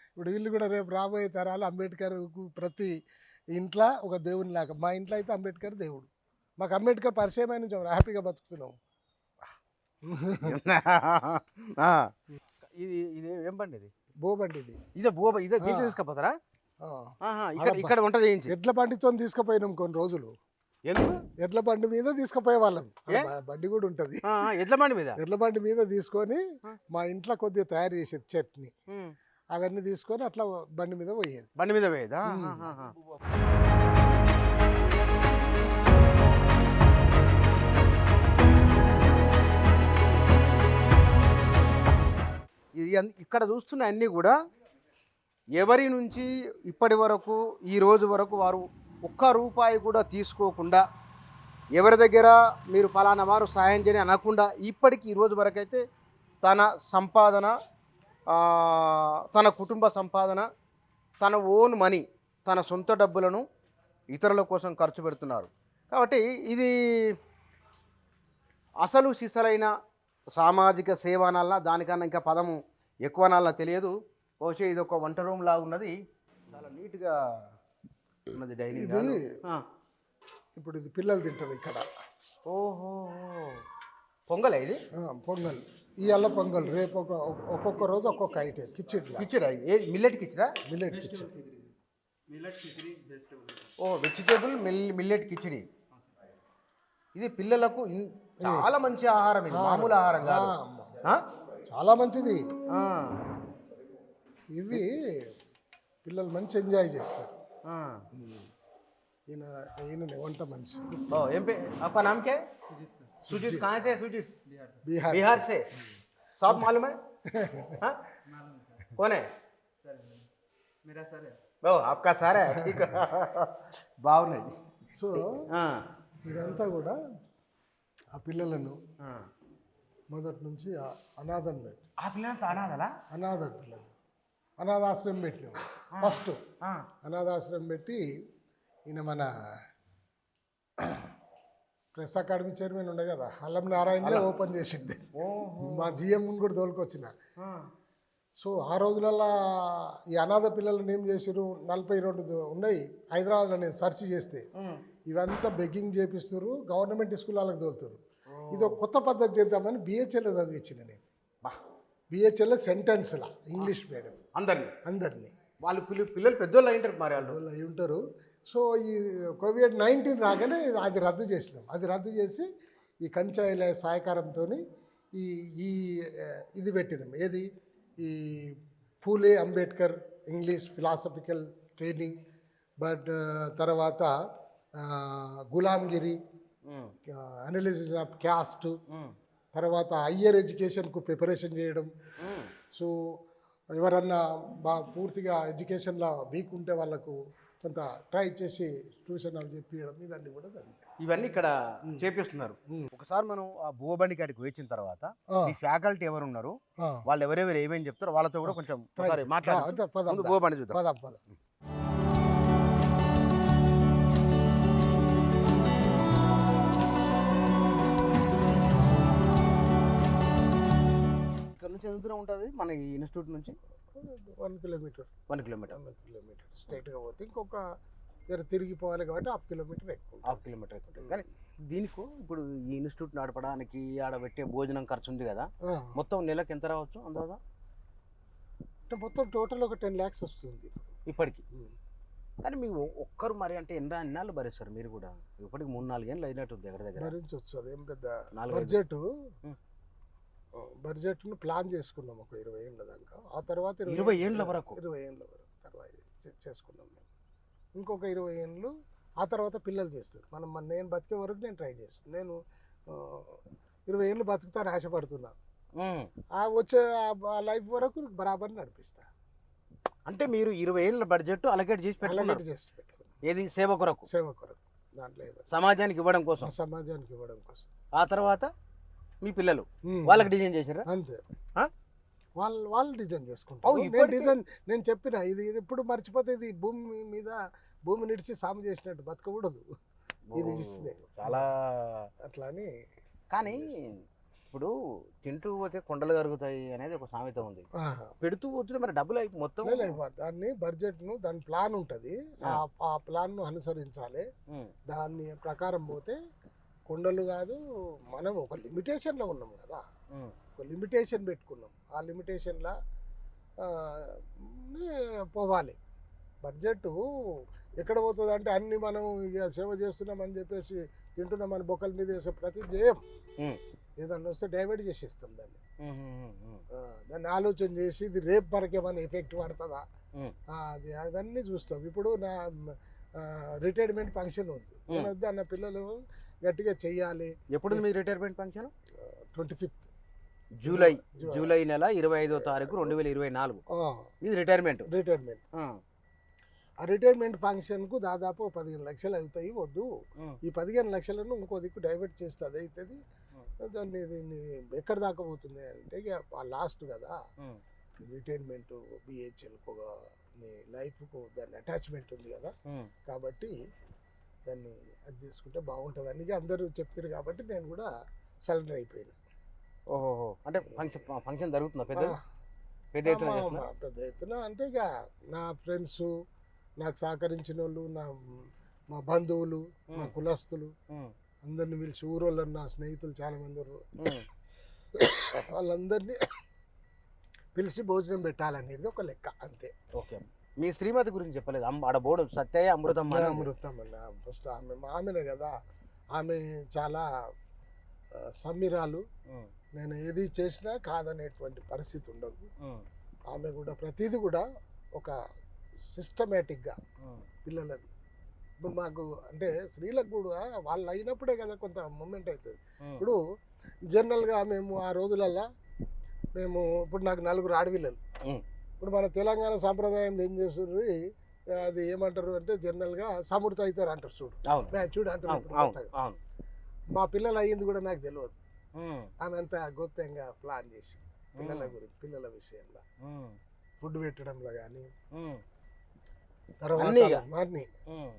ఇప్పుడు వీళ్ళు కూడా రేపు రాబోయే తరాలు అంబేద్కర్ ప్రతి ఇంట్లో ఒక దేవుని లాగా. మా ఇంట్లో అయితే అంబేద్కర్ దేవుడు. మాకు అంబేద్కర్ పరిచయం అయిన హ్యాపీగా బతుకుతున్నాం. ఇది ఇది ఏం బండి? ఇది బోబండి. ఇది ఇదే తీసుకపోతారా? ఇక్కడ వంట చేయించి ఎడ్ల బండితో తీసుకుపోయినాం కొన్ని రోజులు. ఎందుకు? ఎడ్ల బండి మీద తీసుకుపోయే వాళ్ళం. బండి కూడా ఉంటది. ఎడ్ల బండి మీద తీసుకొని మా ఇంట్లో కొద్దిగా తయారు చేసేది చట్నీ అవన్నీ తీసుకొని అట్లా బండి మీద పోయేది. బండి మీద పోయేదా? ఇక్కడ చూస్తున్న అన్నీ కూడా ఎవరి నుంచి ఇప్పటి వరకు ఈ రోజు వరకు వారు ₹1 కూడా తీసుకోకుండా, ఎవరి దగ్గర మీరు ఫలానా వారు సాయం చేయని అనకుండా, ఇప్పటికి ఈ రోజు వరకు అయితే తన సంపాదన, తన కుటుంబ సంపాదన, తన ఓన్ మనీ, తన సొంత డబ్బులను ఇతరుల కోసం ఖర్చు పెడుతున్నారు. కాబట్టి ఇది అసలు సిసలైన సామాజిక సేవ అనాలన్నా, దానికన్నా ఇంకా పదము ఎక్కువ అనాలన్నా తెలియదు. బహుశా ఇది ఒక వంట రూమ్ లాగా ఉన్నది, చాలా నీట్గా ఉన్నది డైనింగ్ హాల్. ఇప్పుడు ఇది పిల్లలు తింటారు ఇక్కడ. ఓహో, పొంగల్ ఇది? పొంగల్. ఇవాళ పొంగల్, రేపు ఒక్కొక్క రోజు ఒక్కొక్క ఐటెం. కిచిడి. మిల్లెట్ కిచిడా? Millet khichdi. Oh, vegetable millet khichdi. ఇది పిల్లలకు చాలా మంచి ఆహారం. ఇది మామూలు ఆహారం కాదు, చాలా మంచిది. ఇవి పిల్లలు మంచి ఎంజాయ్ చేస్తారు. ఈయన వంట మనిషి. ఏం పే आपका नाम क्या है? सुजीत. कहाँ से? सुजीत बिहार बिहार से. सब मालूम है? कौन है? मेरा सर है. ओ, आपका सर है. ठीक है. బాగున్నాయి. సో ఇదంతా కూడా ఆ పిల్లలను మొదటి నుంచి అనాథం పెట్టి, ఆ పిల్లలంతా అనాథలా? అనాథ పిల్లలు అనాథాశ్రమం పెట్టినాం. ఫస్ట్ అనాథాశ్రమం పెట్టి ఈయన మన ప్రెస్ అకాడమీ చైర్మన్ ఉండే కదా, అల్లం నారాయణలో ఓపెన్ చేసింది. మా జిఎం కూడా తోలుకొచ్చిన. సో ఆ రోజులలో ఈ అనాథ పిల్లలను ఏం చేసారు, 42 ఉన్నాయి హైదరాబాద్లో. నేను సెర్చ్ చేస్తే ఇవంతా బెగ్గింగ్ చేపిస్తారు, గవర్నమెంట్ స్కూల్ వాళ్ళకి తోలుతారు. ఇది ఒక కొత్త పద్ధతి చేద్దామని బిహెచ్ఎల్లో చదివించిన నేను. బిహెచ్ఎల్లో సెంటెన్స్లా ఇంగ్లీష్ మీడియం అందరినీ. వాళ్ళు పిల్లలు పెద్దోళ్ళు అయింటారు, మరి వాళ్ళు అయి ఉంటారు. సో ఈ COVID-19 రాగానే అది రద్దు చేసినాం. అది రద్దు చేసి ఈ కంచాయిల సహకారంతో ఇది పెట్టినాం. ఏది? ఈ Phule Ambedkar English philosophical training. But తర్వాత Gulamgiri, um, analysis of caste, um, తర్వాత హయ్యర్ ఎడ్యుకేషన్కు ప్రిపరేషన్ చేయడం. ఉమ్. సో ఎవరన్నా పూర్తిగా ఎడ్యుకేషన్లో వీక్ ఉంటే వాళ్ళకు కొంత ట్రై చేసి ట్యూషన్ అవి చెప్పియడం, ఇవన్నీ కూడా జరిగాయి. ఇవన్నీ ఇక్కడ చేపిస్తున్నారు. ఒకసారి మనం ఆ భూబండి కాడికి వచ్చిన తర్వాత ఈ ఫ్యాకల్టీ ఎవరు ఉన్నారు, వాళ్ళు ఎవరెవరు ఏమేమి చెప్తారో వాళ్ళతో కూడా కొంచెం ఒకసారి మాట్లాడుతూ భూబండి చూద్దాం. పదం పదం. ఇక్కడ నుంచి ఎంత దూరం ఉంటుంది మన ఈ ఇన్స్టిట్యూట్ నుంచి? 1 కిలోమీటర్. 1 కిలోమీటర్. 1 కిలోమీటర్ స్ట్రైట్గా పోతే ఇంకొక తిరిగిపోవాలి కాబట్టి 1/2 కిలోమీటర్ ఎక్కువ. 1/2 కిలోమీటర్ ఎక్కువ. కానీ దీనికి ఇప్పుడు ఈ ఇన్స్టిట్యూట్ నడపడానికి ఆడ పెట్టే భోజనం ఖర్చు ఉంది కదా, మొత్తం నెలకు ఎంత రావచ్చు అందాదా? అంటే మొత్తం టోటల్ ఒక 10 lakhs వస్తుంది ఇప్పటికి. కానీ మీ ఒక్కరు మరి అంటే ఎన్నాళ్ళు భరిస్తారు మీరు కూడా? ఇప్పటికి 3-4 ఏళ్ళు అయినట్టుంది దగ్గర దగ్గర. భరించవచ్చు, అదేం పెద్ద 4-5. బడ్జెట్ను ప్లాన్ చేసుకున్నాం ఒక 20 ఏళ్ళ దాకా. ఆ తర్వాత 20 ఏళ్ళ వరకు 20 ఏళ్ళ వరకు తర్వాత చేసుకున్నాం మేము. ఇంకొక 20 ఏళ్ళు ఆ తర్వాత పిల్లలు చేస్తారు. నేను బతికే వరకు నేను ట్రై చేస్తాను. నేను 20 ఏళ్ళు బతుకుతాను ఆశపడుతున్నా. ఆ వచ్చే ఆ లైఫ్ వరకు బరాబర్ నడిపిస్తా. అంటే మీరు 20 ఏళ్ళ బడ్జెట్ అలకేట్ చేసి పెట్టుకున్నారు. ఏది? సేవ కొరకు. సేవ కొరకు. దాంట్లో సమాజానికి ఇవ్వడం కోసం. సమాజానికి ఇవ్వడం కోసం. ఆ తర్వాత మీ పిల్లలు వాళ్ళకి డిజైన్ చేశారా? అంతే. వాళ్ళు డిజైన్ చేసుకుంటారు. నేను చెప్పిన ఇది ఎప్పుడు మర్చిపోతే, ఇది భూమి నిడిచి సాము చేసినట్టు బతకూడదు. ఇది ఇస్తుంది చాలా అట్లా అని. కానీ ఇప్పుడు తింటూ పోతే కొండలు కరుగుతాయి అనేది ఒక సామెత ఉంది. పెడుతూ పోతుంటే మరి డబ్బులు మొత్తం దాన్ని బడ్జెట్ను దాని ప్లాన్ ఉంటుంది. ఆ ప్లాన్ను అనుసరించాలి. దాన్ని ప్రకారం పోతే కొండలు కాదు. మనం ఒక లిమిటేషన్లో ఉన్నాం కదా, ఒక లిమిటేషన్ పెట్టుకున్నాం. ఆ లిమిటేషన్లో పోవాలి. బడ్జెట్ ఎక్కడ పోతుంది అంటే అన్ని మనం ఇక సేవ చేస్తున్నామని చెప్పేసి తింటున్నామని బొక్కల మీద వేసే ప్రతి చేయం. ఏదన్నా వస్తే డైవర్ట్ చేసేస్తాం దాన్ని. దాన్ని ఆలోచన చేసి ఇది రేపు మనకి ఏమైనా ఎఫెక్ట్ పడుతుందా అవన్నీ చూస్తాం. ఇప్పుడు నా రిటైర్మెంట్ ఫంక్షన్ ఉంది. నేను వద్దు అన్న పిల్లలు గట్టిగా చెయ్యాలి. ఎప్పుడు మీ రిటైర్మెంట్ ఫంక్షన్? 25 జూలై నెల 25వ తారీఖు 2024 ఇది రిటైర్మెంట్. ఆ రిటైర్మెంట్ ఫంక్షన్కు దాదాపు 15 లక్షలు అవుతాయి. వద్దు, ఈ 15 లక్షలను ఇంకో దిక్కు డైవర్ట్ చేస్తే అదే అవుతుంది. దీన్ని ఎక్కడ దాకా పోతుంది అంటే ఇక లాస్ట్ కదా, రిటైర్మెంట్ బిహెచ్ఎల్కు లైఫ్కు దాన్ని అటాచ్మెంట్ ఉంది కదా, కాబట్టి దాన్ని అది చేసుకుంటే బాగుంటుంది అని అందరూ చెప్తారు. కాబట్టి నేను కూడా సరెండర్ అయిపోయినా. ఓహో, అంటే ఫంక్షన్ జరుగుతుందా పెద్ద ఎత్తున? అంటే ఇక నా ఫ్రెండ్స్, నాకు సహకరించిన వాళ్ళు, మా బంధువులు, మా కులస్తులు అందరిని పిలిచి, ఊరోళ్ళు, నా స్నేహితులు చాలా మంది వాళ్ళందరినీ పిలిచి భోజనం పెట్టాలనేది ఒక లెక్క అంతే. ఓకే. మీ శ్రీమతి గురించి చెప్పలేదు? ఆడ బోర్డు సత్యయ్య అమృతం అన్న ఫస్ట్ ఆమెనే కదా. ఆమె చాలా సమ్మిరాలు. నేను ఏది చేసినా కాదనేటువంటి పరిస్థితి ఉండదు. ఆమె కూడా ప్రతిదీ కూడా ఒక సిస్టమేటిక్గా పిల్లలది. ఇప్పుడు మాకు అంటే స్త్రీలకు కూడా వాళ్ళు అయినప్పుడే కదా కొంత మూమెంట్ అవుతుంది. ఇప్పుడు జనరల్గా మేము ఆ రోజులల్లో ఇప్పుడు నాకు 4 ఆడపిల్లలు. ఇప్పుడు మన తెలంగాణ సాంప్రదాయం ఏం చేస్తారు, అది ఏమంటారు అంటే జనరల్గా సమృద్ధ అవుతారు అంటారు. చూడు అంటారు. మా పిల్లలు అయ్యింది కూడా నాకు తెలియదు. ఆమె అంతా గోప్యంగా ప్లాన్ చేసి పిల్లల గురించి, పిల్లల విషయంలో ఫుడ్ పెట్టడంలో కానీ, తర్వాత మార్ని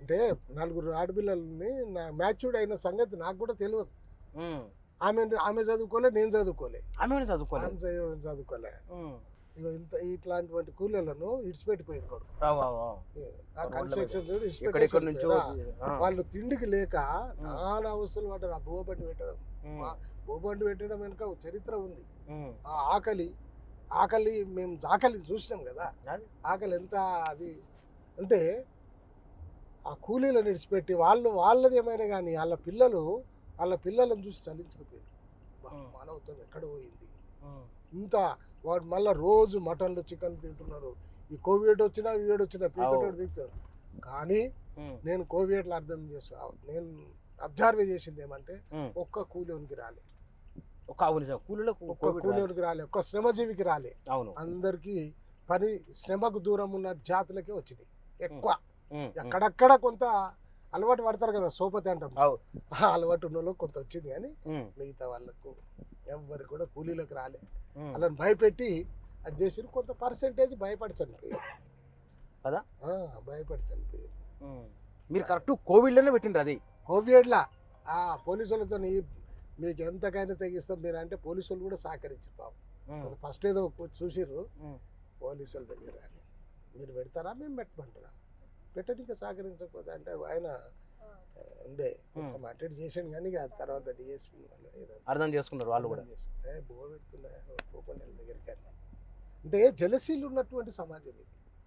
అంటే 4 ఆడపిల్లల్ని మ్యాచ్యూర్డ్ అయిన సంగతి నాకు కూడా తెలియదు. ఆమె చదువుకోలే, నేను చదువుకోలే. ఇట్లాంటి కూలీలను ఇడిచిపెట్టిపోయినాడు. ఆ కన్స్ట్రక్షన్ వాళ్ళు తిండికి లేక నానా అవసరం పడ్డారు. ఆ భూబండి పెట్టడం వెనుక చరిత్ర ఉంది. ఆ ఆకలి మేము ఆకలిని చూసినాం కదా. ఆకలి ఎంత అది అంటే ఆ కూలీలను విడిచిపెట్టి వాళ్ళది ఏమైనా కానీ వాళ్ళ పిల్లలను చూసి చలించకపోయారు. మానవత్వం ఎక్కడ పోయింది? ఇంత వాడు మళ్ళీ రోజు మటన్లు, చికెన్ తింటున్నారు. ఈ కోవిడ్ వచ్చినా పీకెట్ తింటారు. కానీ నేను కోవిడ్లో అర్థం చేస్తా, నేను అబ్జర్వ్ చేసింది ఏమంటే ఉమ్. ఒక్క కూలీకి రాలే, ఒక అవును కూలీలో ఒక్క కూలీకి రాలే, ఒక్క శ్రమజీవికి రాలే. అవును. అందరికీ పని శ్రమకు దూరం ఉన్న జాతులకే వచ్చింది ఎక్కువ. ఉమ్, ఉమ్. అక్కడక్కడ కొంత అలవాటు పడతారు కదా, సోపతి అంటాం, అవు. ఆ అలవాటు ఉన్న వాళ్ళకి కొంత వచ్చింది, కానీ ఉమ్, మిగతా వాళ్ళకు ఎవరికి కూడా కూలీలకు రాలే. ఉమ్. అలా భయపెట్టి అది చేసి కొంత పర్సెంటేజ్ భయపడి చనిపోయారు కదా? భయపడి చనిపోయారు. ఉమ్. మీరు కరెక్ట్ కోవిడ్లోనే పెట్టిండ్రు అది. కోవిడ్లా పోలీసు వాళ్ళతో మీకు ఎంతకైనా తెగిస్తాం మీరు అంటే పోలీసు వాళ్ళు కూడా సహకరించారు పాపం. ఉమ్, ఫస్ట్ ఏదో చూసిర్రు ఉమ్. పోలీసు వాళ్ళ దగ్గర అని, మీరు పెడతారా మేము పెట్టమంటారా, పెట్టడానికి సహకరించకపోతే అంటే ఆయన ఉండే కొంచెం అటెండ్ చేసాను, కానీ ఇక తర్వాత డిఎస్పీ వాళ్ళు అర్థం చేసుకున్నారు వాళ్ళు కూడా. బోర్ పెడుతున్నాయి దగ్గరికి అని. అంటే జలసీలు ఉన్నటువంటి సమాజం ఇది.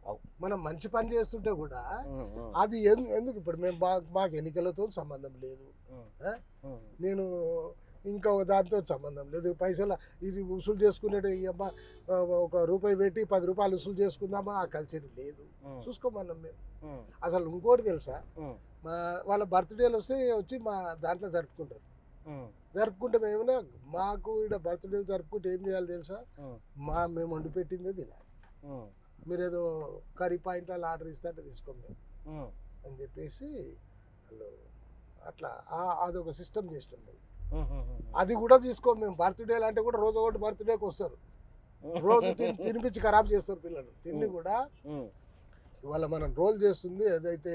అవు. మనం మంచి పని చేస్తుంటే కూడా ఉమ్, ఉమ్, అది ఎందుకు ఇప్పుడు మేము మాకు ఎన్నికలతో సంబంధం లేదు, ఉమ్, ఆ? ఉమ్. నేను ఇంకా దాంతో సంబంధం లేదు, పైసలు ఇది వసూలు చేసుకునేది అమ్మా, ఒక రూపాయి పెట్టి 10 రూపాయలు వసూలు చేసుకుందామా, ఆ కల్చర్ లేదు. ఉమ్, చూసుకోమన్నాం మేము. ఉమ్, అసలు ఇంకోటి తెలుసా, ఉమ్, వాళ్ళ బర్త్డేలు వస్తే వచ్చి మా దాంట్లో జరుపుకుంటారు. ఉమ్, జరుపుకుంటే మేమైనా మాకు ఇక్కడ బర్త్డేలు జరుపుకుంటే ఏం చేయాలి తెలుసా, ఉమ్, మేము వండి పెట్టిందే తినాలి, ఉమ్, మీరు ఏదో కర్రీ పాయింట్లో ఆర్డర్ ఇస్తే అంటే తీసుకోం మేము ఉమ్, అని చెప్పేసి వాళ్ళు అట్లా అదొక సిస్టమ్ చేసినాం మేము. ఉమ్, ఉమ్, ఉమ్. అది కూడా తీసుకోం మేము. బర్త్డేలు అంటే కూడా రోజు ఒకటి బర్త్డేకి వస్తారు, రోజు తినిపించి ఖరాబ్ చేస్తారు పిల్లలు. తిండి కూడా ఉమ్, ఇవాళ మనం రోల్ చేస్తుంది ఏదైతే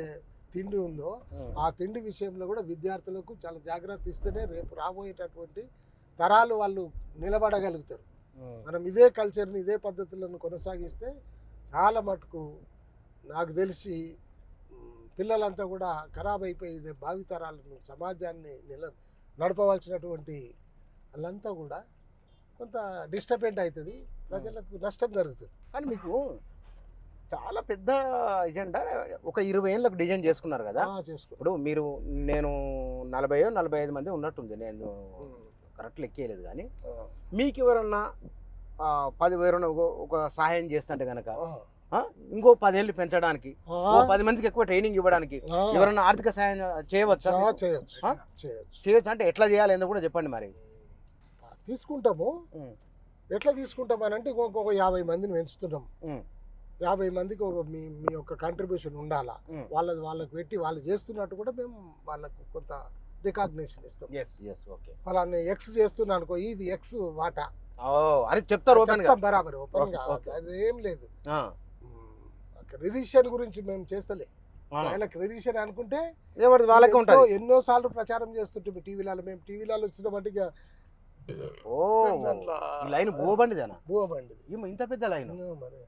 తిండి ఉందో ఉమ్. ఆ తిండి విషయంలో కూడా విద్యార్థులకు చాలా జాగ్రత్త ఇస్తేనే రేపు రాబోయేటటువంటి తరాలు వాళ్ళు నిలబడగలుగుతారు. ఉమ్. మనం ఇదే కల్చర్ని ఇదే పద్ధతులను కొనసాగిస్తే చాలా మటుకు నాకు తెలిసి పిల్లలంతా కూడా ఖరాబ్ అయిపోయి భావితరాలను సమాజాన్ని నడపవలసినటువంటి వాళ్ళంతా కూడా కొంత డిస్టర్బెంట్ అవుతుంది, ప్రజలకు నష్టం జరుగుతుంది. కానీ మీకు చాలా పెద్ద ఎజెండా ఒక 20 ఏళ్ళకు డిజైన్ చేసుకున్నారు కదా. చేసుకో ఇప్పుడు మీరు నేను 40-45 మంది ఉన్నట్టుంది, నేను కరెక్ట్ లెక్కేయలేదు. కానీ మీకు ఎవరన్నా 10 ఎవరన్నా ఒక సహాయం చేస్తుంటే కనుక ఇంకో 10 ఏళ్ళు పెంచడానికి, 10 మందికి ఎక్కువ ట్రైనింగ్ ఇవ్వడానికి ఎవరన్నా ఆర్థిక సహాయం చేయవచ్చా? చేయొచ్చు అంటే ఎట్లా చేయాలి అని కూడా చెప్పండి. మరి తీసుకుంటాము, ఎట్లా తీసుకుంటాం అని అంటే ఇంకొక 50 మందిని పెంచుతున్నాం. 50 మందికి మీ యొక్క కంట్రిబ్యూషన్ ఉండాలా, వాళ్ళకి పెట్టి వాళ్ళు చేస్తున్నట్టు కూడా మేము వాళ్ళకు కొంత రికాగ్నేషన్ ఇస్తాం. వాళ్ళని ఎక్స్ చేస్తున్నా అనుకో, ఇది ఎక్స్ వాటా అని చెప్తారు బరాబర్ ఓపెన్ గా, అది ఏం లేదు. క్రెడిషన్ గురించి మేము చేస్తలే, ఆయన క్రెడిషన్ అనుకుంటే ఎన్నో సార్లు ప్రచారం చేస్తుంటే టీవీలలో, మేము టీవీలలో వచ్చిన బట్టిగా లైన్ బోబండిదేనా? బోబండి ఇంత పెద్ద లైన్ మరి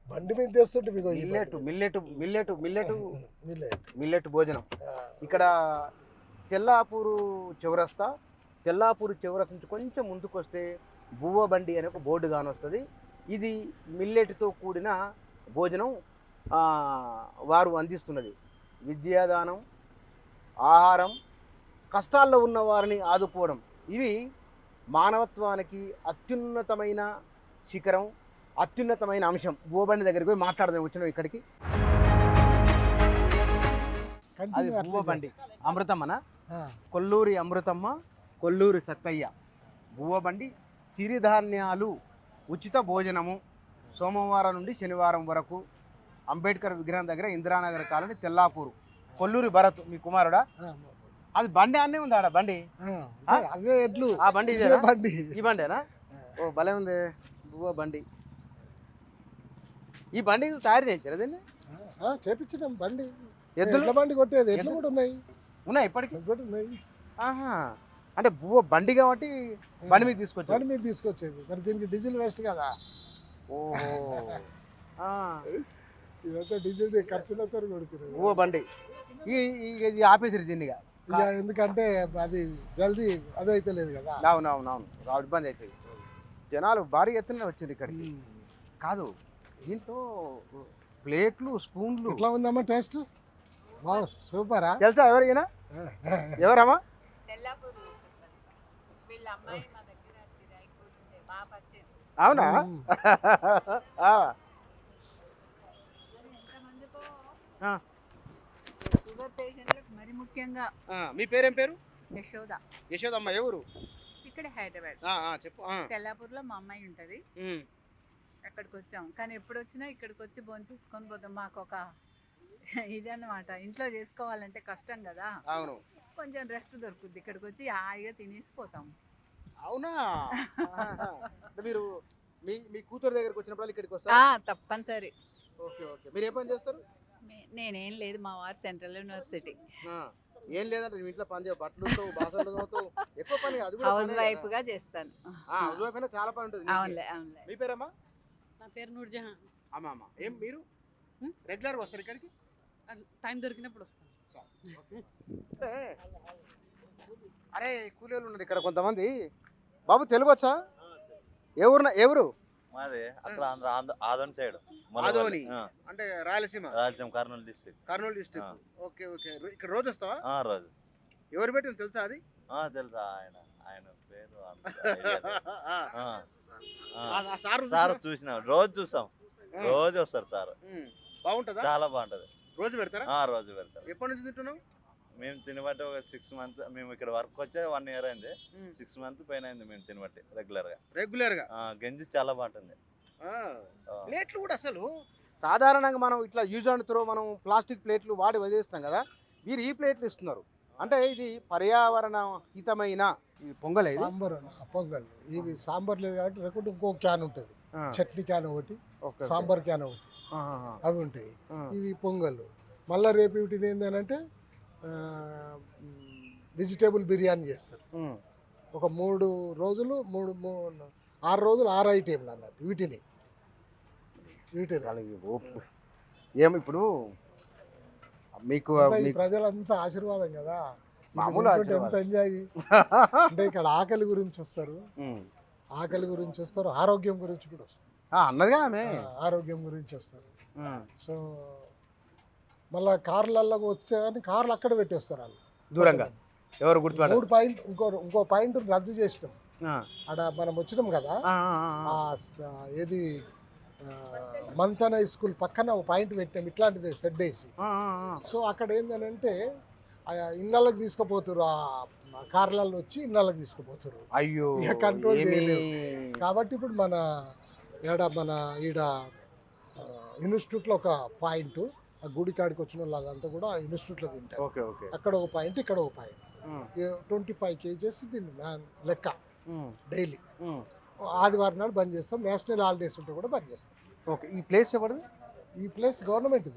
బండి మీద తెస్తుంటే మీకు మిల్లెట్ భోజనం ఇక్కడ తెల్లాపూరు చౌరస్తా నుంచి కొంచెం ముందుకు వస్తే బువ్వ బండి అనే ఒక బోర్డు కానొస్తుంది. ఇది మిల్లెట్తో కూడిన భోజనం వారు అందిస్తున్నది. విద్యాదానం, ఆహారం, కష్టాల్లో ఉన్న వారిని ఆదుకోవడం, ఇవి మానవత్వానికి అత్యున్నతమైన శిఖరం, అత్యున్నతమైన అంశం. బువ్వబండి దగ్గరికి పోయి మాట్లాడదాం వచ్చినాం ఇక్కడికి. అది బువ్వబండి అమృతమ్మనా? కొల్లూరి అమృతమ్మ, కొల్లూరి సత్తయ్య. బువ్వబండి సిరిధాన్యాలు ఉచిత భోజనము, సోమవారం నుండి శనివారం వరకు. అంబేద్కర్ విగ్రహం దగ్గర, ఇందిరానగర్ కాలనీ, తెల్లాపూరు. కొల్లూరి భరత్ మీ కుమారుడా? అది బండి అన్నీ ఉంది ఆడ బండి. అవే ఎడ్లు. ఆ బండి బండి ఈ బండేనా? ఓ భలే ఉంది బువ్వ బండి. ఈ బండి తయారు చేయించారు దీన్ని? చేపించినాం బండి. ఎద్దుల బండి కొట్టేది ఎడ్లు కూడా ఉన్నాయి ఇప్పటికి. ఉన్నాయి. ఆహా, అంటే బువ్వ బండి కాబట్టి బండి మీద తీసుకొచ్చేది. మరి దీనికి డీజిల్ వేస్ట్ కదా. ఓహో, ఇదంతా డీజిల్ ఖర్చులతో కొడుకునేది. బువ్వ బండి ఇది ఆపేసారు దీన్ని. ఎందుకంటే అది జల్దీ అదైతే లేదు కదా. అవునవునవును, ఇబ్బంది అవుతుంది. జనాలు భారీ ఎత్తున వచ్చింది ఇక్కడికి. కాదు, దీంట్లో ప్లేట్లు, స్పూన్లు. ఎట్లా ఉందమ్మా టేస్ట్? సూపరా? తెలుసా ఎవరైనా? ఎవరమ్మా? అవునా? పేషెంట్లకు మరి ముఖ్యంగా మీ పేరేం పేరు? యశోద. యశోదమ్మ ఎవరు? ఇక్కడ హైదరాబాద్ చెప్పు. తెల్లాపూర్లో మా అమ్మాయి ఉంటుంది. అక్కడికి వచ్చాం, కానీ ఎప్పుడు వచ్చినా ఇక్కడికి వచ్చి భోజనం చేసుకొని పోతాం. మాకు ఒక ఇదన్నమాట, ఇంట్లో చేసుకోవాలంటే కష్టం కదా. అవును, కొంచెం రెస్ట్ దొరుకుద్ది, ఇక్కడికి వచ్చి హాయిగా తినేసి పోతాం. అవునా? మీరు మీ కూతురు దగ్గరికి వచ్చినప్పుడు ఇక్కడికి వస్తారా? తప్పనిసరి. Okay okay. మీరు ఏ పని చేస్తారు? నేనేం లేదు, మా వారు సెంట్రల్ యూనివర్సిటీ ఏం లేదంటే నువ్వు ఇంట్లో పని చేయవు, బట్టలు బాసనలు తోముతావు, ఎక్కువ పని. అది కూడా హౌస్ వైఫ్ గా చేస్తాను. హౌస్ వైఫ్ అయినా చాలా పని ఉంటుంది. అవునులే అవునులే. మీ పేరమ్మా? నా పేరు నూర్జహాన్. అమ్మ ఏం మీరు రెగ్యులర్గా వస్తారు ఇక్కడికి? టైం దొరికినప్పుడు వస్తాను. అరే కూలీలు ఉన్నారు ఇక్కడ కొంతమంది. బాబు తెలుగు వచ్చా? ఎవరు? మాది అక్కడ ఆదోని సైడ్. ఆదోని అంటే Rayalaseema Kurnool district. Okay okay. ఇక్కడ రోజు వస్తావా? రోజు. ఎవరు పెట్టిన తెలుసా అది? తెలుసా, ఆయన పేరు సార్ చూసిన రోజు చూస్తాం, రోజు వస్తారు సార్. బాగుంటుందా? చాలా బాగుంటది. రోజు పెడతారా? రోజు పెడతారు. ఎప్పటి నుంచి తింటున్నావు? మేము తినబట్టి ఒక 6 months. మేము ఇక్కడ వర్క్ వచ్చే 1 year అయింది. 6 months పైన అయింది మేము తినబట్టి రెగ్యులర్ గా. గంజి చాలా బాగుంటుంది. ప్లేట్లు కూడా అసలు సాధారణంగా మనం ఇట్లా యూజ్ అండ్ త్రో మనం ప్లాస్టిక్ ప్లేట్లు వాడి వదిలేస్తాం కదా, వీరు ఈ ప్లేట్లు ఇస్తున్నారు. అంటే ఇది పర్యావరణ హితమైన పొంగల్. పొంగల్ ఇవి సాంబార్ లేదు కాబట్టి లేకుంటే ఇంకో క్యాన్ ఉంటుంది, చట్నీ క్యాన్ ఒకటి, సాంబార్ క్యాన్ ఒకటి, అవి ఉంటాయి. ఇవి పొంగల్. మళ్ళీ రేపు వీటిని ఏంటంటే వెజిటేబుల్ బిర్యానీ చేస్తారు. ఒక 3 రోజులు 6 రోజులు 6 ఐటెంలు అన్నట్టు వీటిని. ఏమి ఇప్పుడు మీకు ప్రజలంతా ఆశీర్వాదం కదా, మామూలు ఎంత ఎంజాయ్. అంటే ఇక్కడ ఆకలి గురించి వస్తారు, ఆరోగ్యం గురించి కూడా వస్తారు. అన్నదిగా ఆరోగ్యం గురించి వస్తారు. సో మళ్ళా కార్లలో వస్తే కానీ కార్లు అక్కడ పెట్టేస్తారు వాళ్ళు దూరంగా. ఎవరు గుర్తుపడ 3 పాయింట్ ఇంకో పాయింట్ రద్దు చేసినాం. అక్కడ మనం వచ్చినాం కదా, ఏది మంతన స్కూల్ పక్కన ఒక పాయింట్ పెట్టాం, ఇట్లాంటిది షెడ్ వేసి. సో అక్కడ ఏంటంటే ఇళ్ళకి తీసుకుపోతారు, ఆ కార్లలో వచ్చి ఇళ్ళకి తీసుకుపోతారు. అయ్యో, కంట్రోల్ చేయలేదు కాబట్టి ఇప్పుడు మన ఈడ ఇన్స్టిట్యూట్లో ఒక పాయింట్, ఆ గుడి కాడికి వచ్చిన వాళ్ళు అదంతా కూడా ఇన్స్టిట్యూట్లో తింటారు. అక్కడ ఒక పాయింట్, ఇక్కడ ఒక పాయింట్. 25 kgs దీన్ని లెక్క డైలీ. ఆదివారం నాడు బంద్ చేస్తాం, నేషనల్ హాలిడేస్ ఉంటే కూడా బంద్ చేస్తాం. ఓకే. ఈ ప్లేస్ ఎవరిది? ఈ ప్లేస్ గవర్నమెంట్.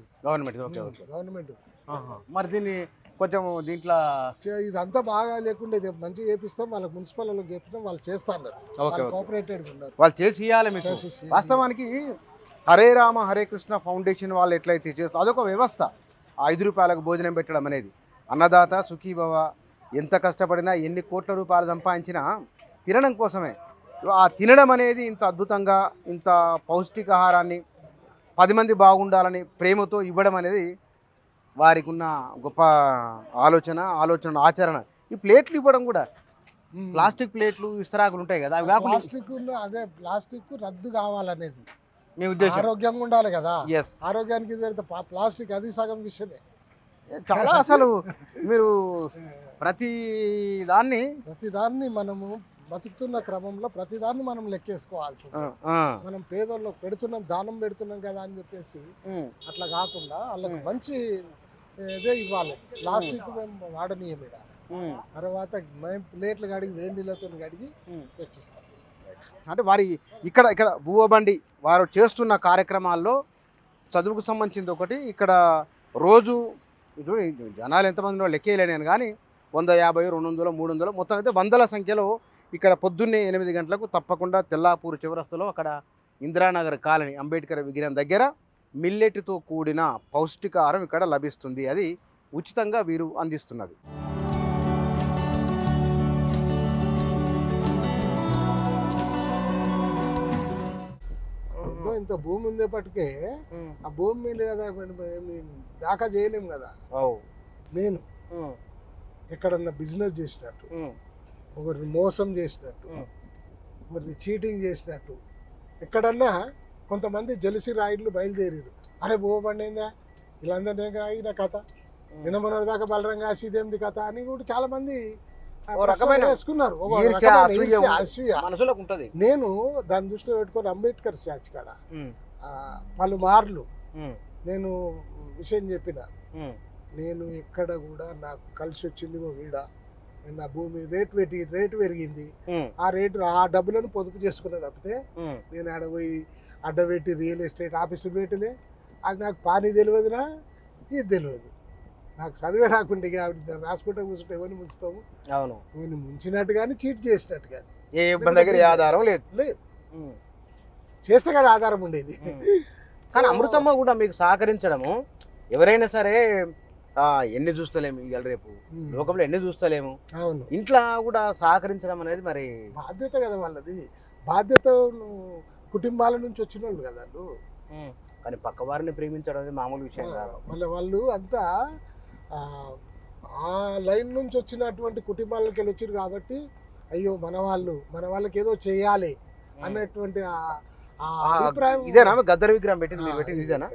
మరి దీన్ని కొంచెం దీంట్లో ఇదంతా బాగా లేకుండా ఇది మంచిగా చేపిస్తాం, వాళ్ళకి మున్సిపల్ వాళ్ళకి చెప్తాం, వాళ్ళు చేస్తారు. కోఆపరేటెడ్ ఉన్నారు, వాళ్ళు చేసి ఇవ్వాలి మీకు. వాస్తవానికి హరే రామ హరే కృష్ణ ఫౌండేషన్ వాళ్ళు ఎట్లయితే చేస్తారు అదొక వ్యవస్థ. 5 రూపాయలకు భోజనం పెట్టడం అనేది, అన్నదాత సుఖీభవ. ఎంత కష్టపడినా ఎన్ని కోట్ల రూపాయలు సంపాదించినా తినడం కోసమే. ఆ తినడం అనేది ఇంత అద్భుతంగా, ఇంత పౌష్టికాహారాన్ని 10 మంది బాగుండాలని ప్రేమతో ఇవ్వడం అనేది వారికి ఉన్న గొప్ప ఆలోచన ఆచరణ. ఈ ప్లేట్లు ఇవ్వడం కూడా, ప్లాస్టిక్ ప్లేట్లు ఇస్తరాకులు ఉంటాయి కదా, అవి ప్లాస్టిక్ రద్దు కావాలనేది మీ ఉద్దేశం. ఆరోగ్యంగా ఉండాలి కదా, ఆరోగ్యానికి ప్లాస్టిక్ అది సగం విషయమే. చాలా అసలు మీరు ప్రతి దాన్ని మనము బతుకుతున్న క్రమంలో ప్రతిదాన్ని మనం లెక్కేసుకోవాలి. మనం పేదోళ్ళకి పెడుతున్నాం, దానం పెడుతున్నాం కదా అని చెప్పేసి అట్లా కాకుండా వాళ్ళకి మంచి ఇదే ఇవ్వాలి. ప్లాస్టిక్ మేము వాడనీయమిడ. తర్వాత మేము ప్లేట్లు కడిగి వేడి నీళ్ళతో కడిగి తెచ్చిస్తాం. అంటే వారి ఇక్కడ భూవబండి వారు చేస్తున్న కార్యక్రమాల్లో చదువుకు సంబంధించింది ఒకటి. ఇక్కడ రోజు జనాలు ఎంతమంది లెక్కేయలేను కానీ 150, 200, 300 మొత్తం అయితే వందల సంఖ్యలో ఇక్కడ పొద్దున్నే 8 గంటలకు తప్పకుండా తెల్లాపూర్ చివరస్తులో అక్కడ ఇందిరానగర్ కాలనీ అంబేద్కర్ విగ్రహం దగ్గర మిల్లెట్తో కూడిన పౌష్టికాహారం ఇక్కడ లభిస్తుంది. అది ఉచితంగా వీరు అందిస్తున్నది. ఇంత భూమి ఉండేపటికే ఆ భూమి మీద కదా దాకా చేయలేము కదా. నేను ఎక్కడన్నా బిజినెస్ చేసినట్టు, ఒకరిని మోసం చేసినట్టు, ఒకరిని చీటింగ్ చేసినట్టు, ఎక్కడన్నా కొంతమంది జలసి రాయిడ్లు బయలుదేరారు. అరే భూబండి ఏందా వీళ్ళందరినీ అయిన కథ నిన్న మొన్న దాకా బలరంగా ఇదేమిటి కథ అని కూడా చాలా మంది ఓ రకమైన వేసుకున్నారు. ఒక ఈర్ష్య, రకమైన అసూయ ఈర్ష్య, ఉంది. అసూయ. మనసులోకి ఉంటది. నేను దాన్ని దృష్టిలో పెట్టుకొని అంబేద్కర్ స్టాచ్యూ కాడ పలుమార్లు నేను విషయం చెప్పిన, నేను ఎక్కడ కూడా నాకు కలిసి వచ్చింది ఈడ నా భూమి రేటు పెరిగింది, ఆ డబ్బులను పొదుపు చేసుకునే తప్పితే నేను ఆడ పోయి అడ్డపెట్టి రియల్ ఎస్టేట్ ఆఫీసులు పెట్టలే. అది నాకు పానీ తెలియదునా, ఇది తెలియదు. నాకు చదివే రాకుండా ఇక రాసుకుంటా కూర్చుంటే ఎవరిని ముంచుతాము? అవును, ఎవరిని ముంచినట్టు కానీ చీట్ చేసినట్టు కానీ ఏ ఇబ్బంది దగ్గర ఏ ఆధారం లేదు. లేదు, చేస్తే కదా ఆధారం ఉండేది. కానీ అమృతమ్మ కూడా మీకు సహకరించడము, ఎవరైనా సరే ఎన్ని చూస్తలేము ఇవాళ రేపు లోకంలో ఎన్ని చూస్తలేము, అవును, ఇంట్లో కూడా సహకరించడం అనేది మరి బాధ్యత కదా వాళ్ళది. బాధ్యత కుటుంబాల నుంచి వచ్చిన వాళ్ళు కదా వాళ్ళు. కానీ పక్క వారిని ప్రేమించడం అనేది మామూలు విషయం కాదు. మళ్ళీ వాళ్ళు అంతా ఆ లైన్ నుంచి వచ్చినటువంటి కుటుంబాలకి వెళ్ళి వచ్చారు కాబట్టి అయ్యో మన వాళ్ళకి ఏదో చేయాలి అన్నటువంటి అభిప్రాయం. ఇదేనా గద్దర్ విగ్రహం పెట్టింది మీరు పెట్టింది ఇదేనా?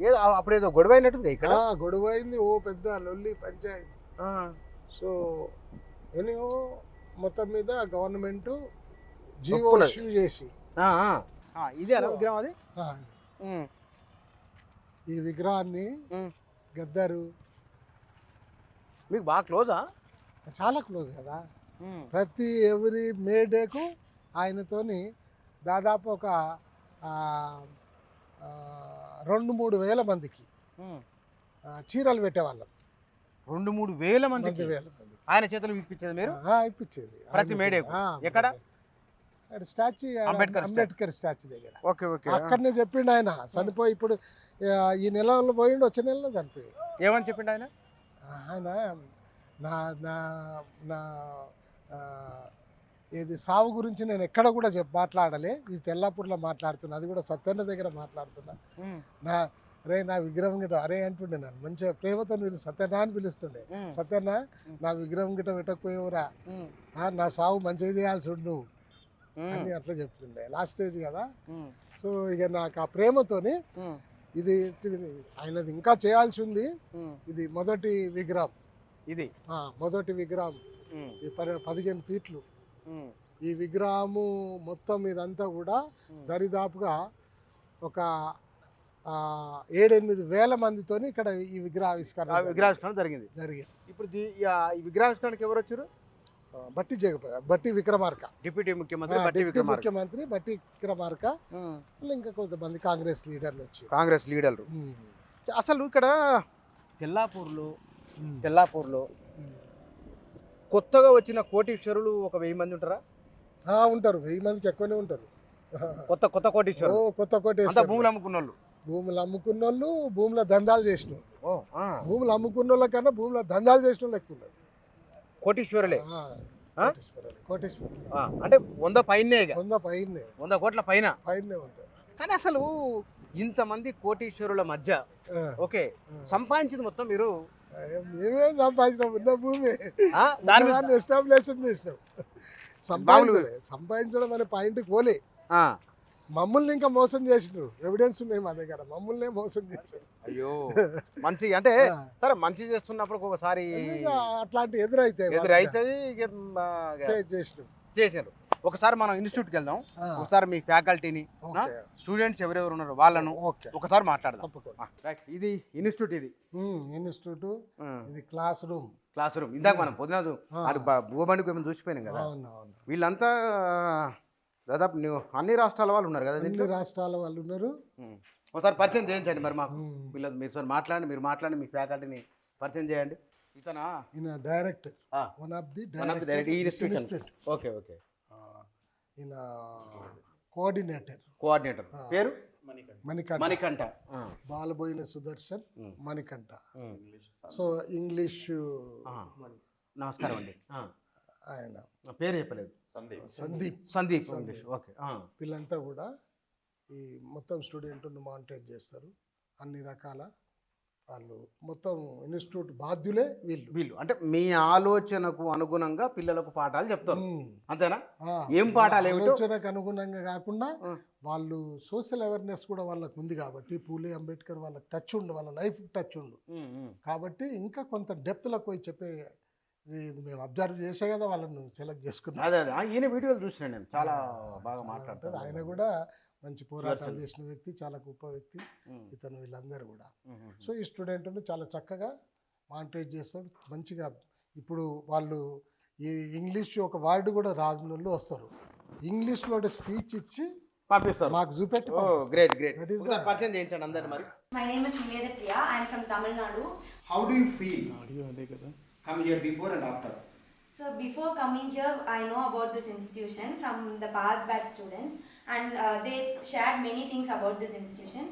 ఏదో అప్పుడు ఏదో గొడవ అయినట్టుంది ఇక్కడ. గొడవ అయింది, ఓ పెద్ద లొల్లి పంచాయతీ. సో ఎనియో మొత్తం మీద గవర్నమెంట్ జీవో ఇష్యూ చేసి ఇదే విగ్రహం అది. ఈ విగ్రహాన్ని గద్దరు మీకు బాగా క్లోజా? చాలా క్లోజ్ కదా. ప్రతి ఎవ్రీ మే డేకు ఆయనతోని దాదాపు ఒక 2-3 వేల మందికి చీరలు పెట్టేవాళ్ళం. 2-3 వేల మందికి ఆయన చేతులు ఇప్పించేది మీరు? ఇప్పించేది ప్రతి మేడేకు. ఎక్కడ? స్టాచ్యూ, అంబేద్కర్ స్టాచ్యూ దగ్గర. Okay okay. అక్కడనే చెప్పిండు ఆయన. చనిపోయి ఇప్పుడు ఈ నెలలో పోయిండు, వచ్చే నెలలో చనిపోయాడు. ఏమని చెప్పిండు ఆయన? ఆయన నా నా నా ఏది సావు గురించి నేను ఎక్కడ కూడా మాట్లాడలే. ఇది తెల్లాపూర్లో మాట్లాడుతున్నా, అది కూడా సత్యన్న దగ్గర మాట్లాడుతున్నా. నా విగ్రహం గిట అరే అంటుండే, నన్ను మంచిగా ప్రేమతో సత్యన్న అని పిలుస్తుండే. సత్యన్న నా విగ్రహం గిట పెట్టకపోయేవురా, నా సావు మంచిగా చేయాల్సి నువ్వు అని అట్లా చెప్తుండే. లాస్ట్ స్టేజ్ కదా. సో ఇక నాకు ఆ ప్రేమతోని ఇది ఆయనది ఇంకా చేయాల్సి ఉంది. ఇది మొదటి విగ్రహం. ఇది మొదటి విగ్రహం. 15 ఫీట్లు. ఈ విగ్రహము మొత్తం ఇదంతా కూడా దరిదాపుగా ఒక 7-8 వేల మందితోని ఇక్కడ ఈ విగ్రహావిష్కరణ జరిగింది. ఇప్పుడు ఈ విగ్రహావిష్కరణకి ఎవరు వచ్చారు? బట్టి విక్రమార్క, డిప్యూటీ ముఖ్యమంత్రి బట్టి విక్రమార్క, ఇంకా కొంతమంది కాంగ్రెస్ లీడర్లు. అసలు ఇక్కడ తెల్లాపూర్లో కొత్తగా వచ్చిన కోటీశ్వరులు ఒక 1000 మంది ఉంటారా? ఉంటారు, 1000 మందికి ఎక్కువనే ఉంటారు. కొత్త కోటీశ్వరులు. కొత్త కోటీశ్వరులు భూములు అమ్ముకున్న వాళ్ళు, భూముల దందాలు చేసిన వాళ్ళు. భూములు అమ్ముకున్న వాళ్ళ కన్నా భూముల దందాలు చేసిన వాళ్ళు ఎక్కువ ఉన్నారు. కోటీశ్వరులే. కోటీశ్వరులు అంటే 100 పైనే, 100 కోట్ల పైన ఉంటారు. కానీ అసలు ఇంతమంది కోటీశ్వరుల మధ్య ఓకే సంపాదించింది మొత్తం మీరు? మేమేం సంపాదించినాం, ఉన్న భూమి దాన్ని ఎస్టాబ్లిషన్ చేసినాం. సంపాదించడం అనే పాయింట్కి పోలే. మమ్మల్ని ఇంకా మోసం చేసినారు. ఎవిడెన్స్ ఉన్నాయి మా దగ్గర, మమ్మల్ని మోసం చేశారు. అయ్యో మంచి అంటే సరే మంచి చేస్తున్నప్పుడు ఒకసారి అట్లాంటి ఎదురైతుంది చేశారు. ఒకసారి మనం ఇన్స్టిట్యూట్కి వెళ్దాం, ఒకసారి మీ ఫ్యాకల్టీని స్టూడెంట్స్ ఎవరెవరు ఉన్నారో వాళ్ళను ఒకసారి మాట్లాడదాం. ఇది ఇన్స్టిట్యూట్, ఇన్స్టిట్యూట్, ఇది క్లాస్ రూమ్. ఇందాక మనం పొద్దున భూబండికి ఏమైనా చూసిపోయినాం కదా. వీళ్ళంతా దాదాపు అన్ని రాష్ట్రాల వాళ్ళు ఉన్నారు కదా. అన్ని రాష్ట్రాల వాళ్ళు ఉన్నారు. ఒకసారి పరిచయం చేయించండి మరి మాకు. వీళ్ళది మీరు సార్ మీరు మాట్లాడి మీ ఫ్యాకల్టీని పరిచయం చేయండి. ఈయన director, one of the director. Okay okay. ఈయన కోఆర్డినేటర్ పేరు మణికంఠ, బాలబోయిన సుదర్శన్ మణికంఠ. So English. నమస్కారం అండి. ఆయన పేరు చెప్పలేదు. సందీప్. ఓకే. వీళ్ళంతా కూడా ఈ మొత్తం స్టూడెంట్ను మానిటర్ చేస్తారు. అన్ని రకాల వాళ్ళు మొత్తం ఇన్స్టిట్యూట్ బాధ్యులే వీళ్ళు. అంటే మీ ఆలోచనకు అనుగుణంగా పిల్లలకు పాఠాలు చెప్తారు అంతేనా? ఏం పాఠాలు? ఆలోచనకు అనుగుణంగా కాకుండా వాళ్ళు సోషల్ అవేర్నెస్ కూడా వాళ్ళకు ఉంది కాబట్టి పూలే అంబేద్కర్ వాళ్ళకి టచ్ ఉండు, వాళ్ళ లైఫ్ టచ్ ఉండు కాబట్టి ఇంకా కొంత డెప్త్లోకి పోయి చెప్పే ఇది మేము అబ్జర్వ్ చేసే కదా వాళ్ళను సెలెక్ట్ చేసుకున్నాం. అదే ఈయన వీడియోలు చూసిన నేను చాలా బాగా చాలా మాట్లాడతారు. ఉంటుంది. ఆయన కూడా మంచి పోరాటాలు చేసిన వ్యక్తి, చాలా గొప్ప వ్యక్తి ఇతను. వీళ్ళందరూ కూడా సో ఈ స్టూడెంట్ చాలా చక్కగా మానిటైజ్ చేస్తాడు మంచిగా. ఇప్పుడు వాళ్ళు ఈ ఇంగ్లీష్ ఒక వర్డ్ కూడా రాజులు వస్తారు, ఇంగ్లీష్లో స్పీచ్ ఇచ్చి పంపిస్తారు మాకు చూపెట్టి great great That is the- ఒకసారి పరిచయం చేయించండి అందరిని మరి. My name is Niveda Priya. I am from Tamil Nadu. How do you feel come here before and after? So before coming here, I know about this institution from the past batch students, and they shared many things about this institution.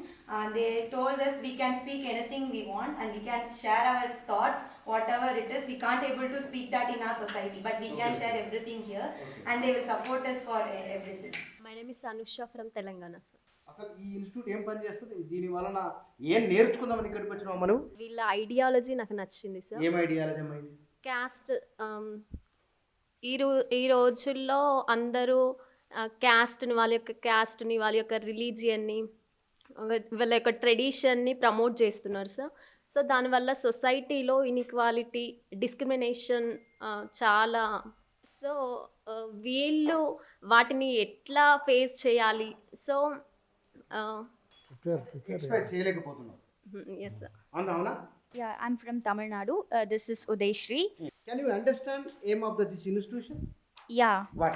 They told us we can speak anything we want and we can share our thoughts, whatever it is. We can't able to speak that in our society, but we can share everything here, and they will support us for everything. My name is Anusha from Telangana sir. అసలు ఈ institute ఏం పని చేస్తుంది, దీని వలన ఏం నేర్చుకుందామని ఇక్కడికి వచ్చినావు మనం? వీళ్ళ ఐడియాలజీ నాకు నచ్చింది సార్. ఏం ఐడియాలజీ అమ్మాయి? క్యాస్ట్ ఈ రోజుల్లో అందరూ క్యాస్ట్ని, వాళ్ళ యొక్క క్యాస్ట్ని, వాళ్ళ యొక్క రిలీజియన్ని, వాళ్ళ యొక్క ట్రెడిషన్ని ప్రమోట్ చేస్తున్నారు సార్. సో దానివల్ల సొసైటీలో ఇన్ఈక్వాలిటీ, డిస్క్రిమినేషన్ చాలా. సో వీళ్ళు వాటిని ఎట్లా ఫేస్ చేయాలి? సో ఎక్స్పెక్ట్ చేయలేకపోతున్నావు. Yes sir. అవునా? Yeah, I'm from Tamil Nadu. This is Udayshri. Can you understand aim of this institution? Yeah. What?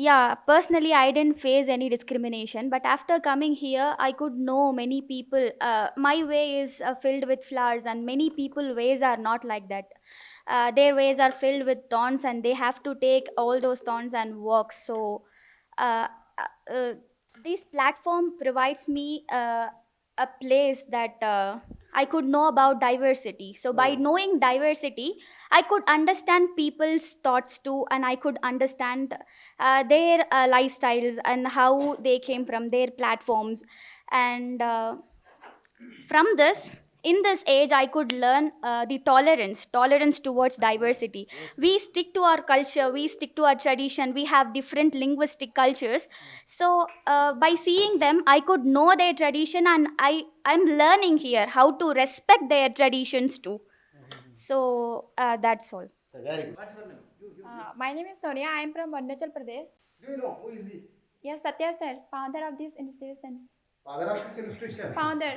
Yeah, personally, I didn't face any discrimination, but after coming here, I could know many people. My way is filled with flowers, and many people's ways are not like that. Their ways are filled with thorns, and they have to take all those thorns and walk. So, this platform provides me a place that I could know about diversity. So by knowing diversity, I could understand people's thoughts too, and I could understand their lifestyles and how they came from their platforms. And from this, in this age, I could learn the tolerance towards diversity. We stick to our culture, we stick to our tradition, we have different linguistic cultures. So by seeing them, I could know their tradition, and I'm learning here how to respect their traditions too. So that's all. Very good. What's your name? You. My name is Sonia. I am from Arunachal Pradesh. Do you know who is he? Yes, Satya sir, founder of this institution. Father of this institution. Founder.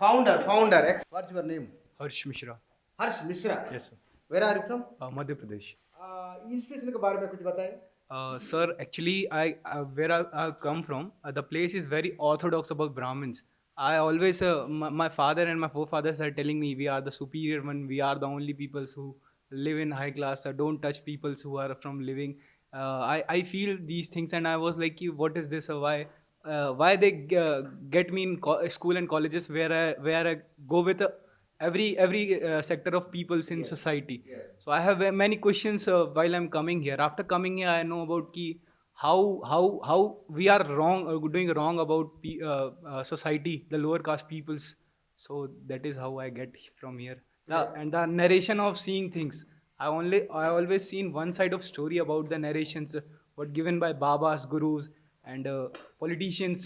Founder. What's your name? Harsh Mishra. Harsh Mishra. Yes sir. Where are you from? Madhya Pradesh. Institution के बारे में कुछ बताएं. Sir, actually, where I come from, the place is very orthodox about Brahmins. I always, my father and my forefathers are telling me we are the superior one. We are the only peoples who live in high class. Don't touch peoples who are from living. I feel these things, and I was like, what is this? Why they get me in school and colleges where I go with every sector of peoples in society. So I have many questions while I'm coming here. After coming here, I know about how we are doing wrong about society, the lower caste peoples. So that is how I get from here. And the narration of seeing things, I always seen one side of story about the narrations what given by Babas, gurus, and politicians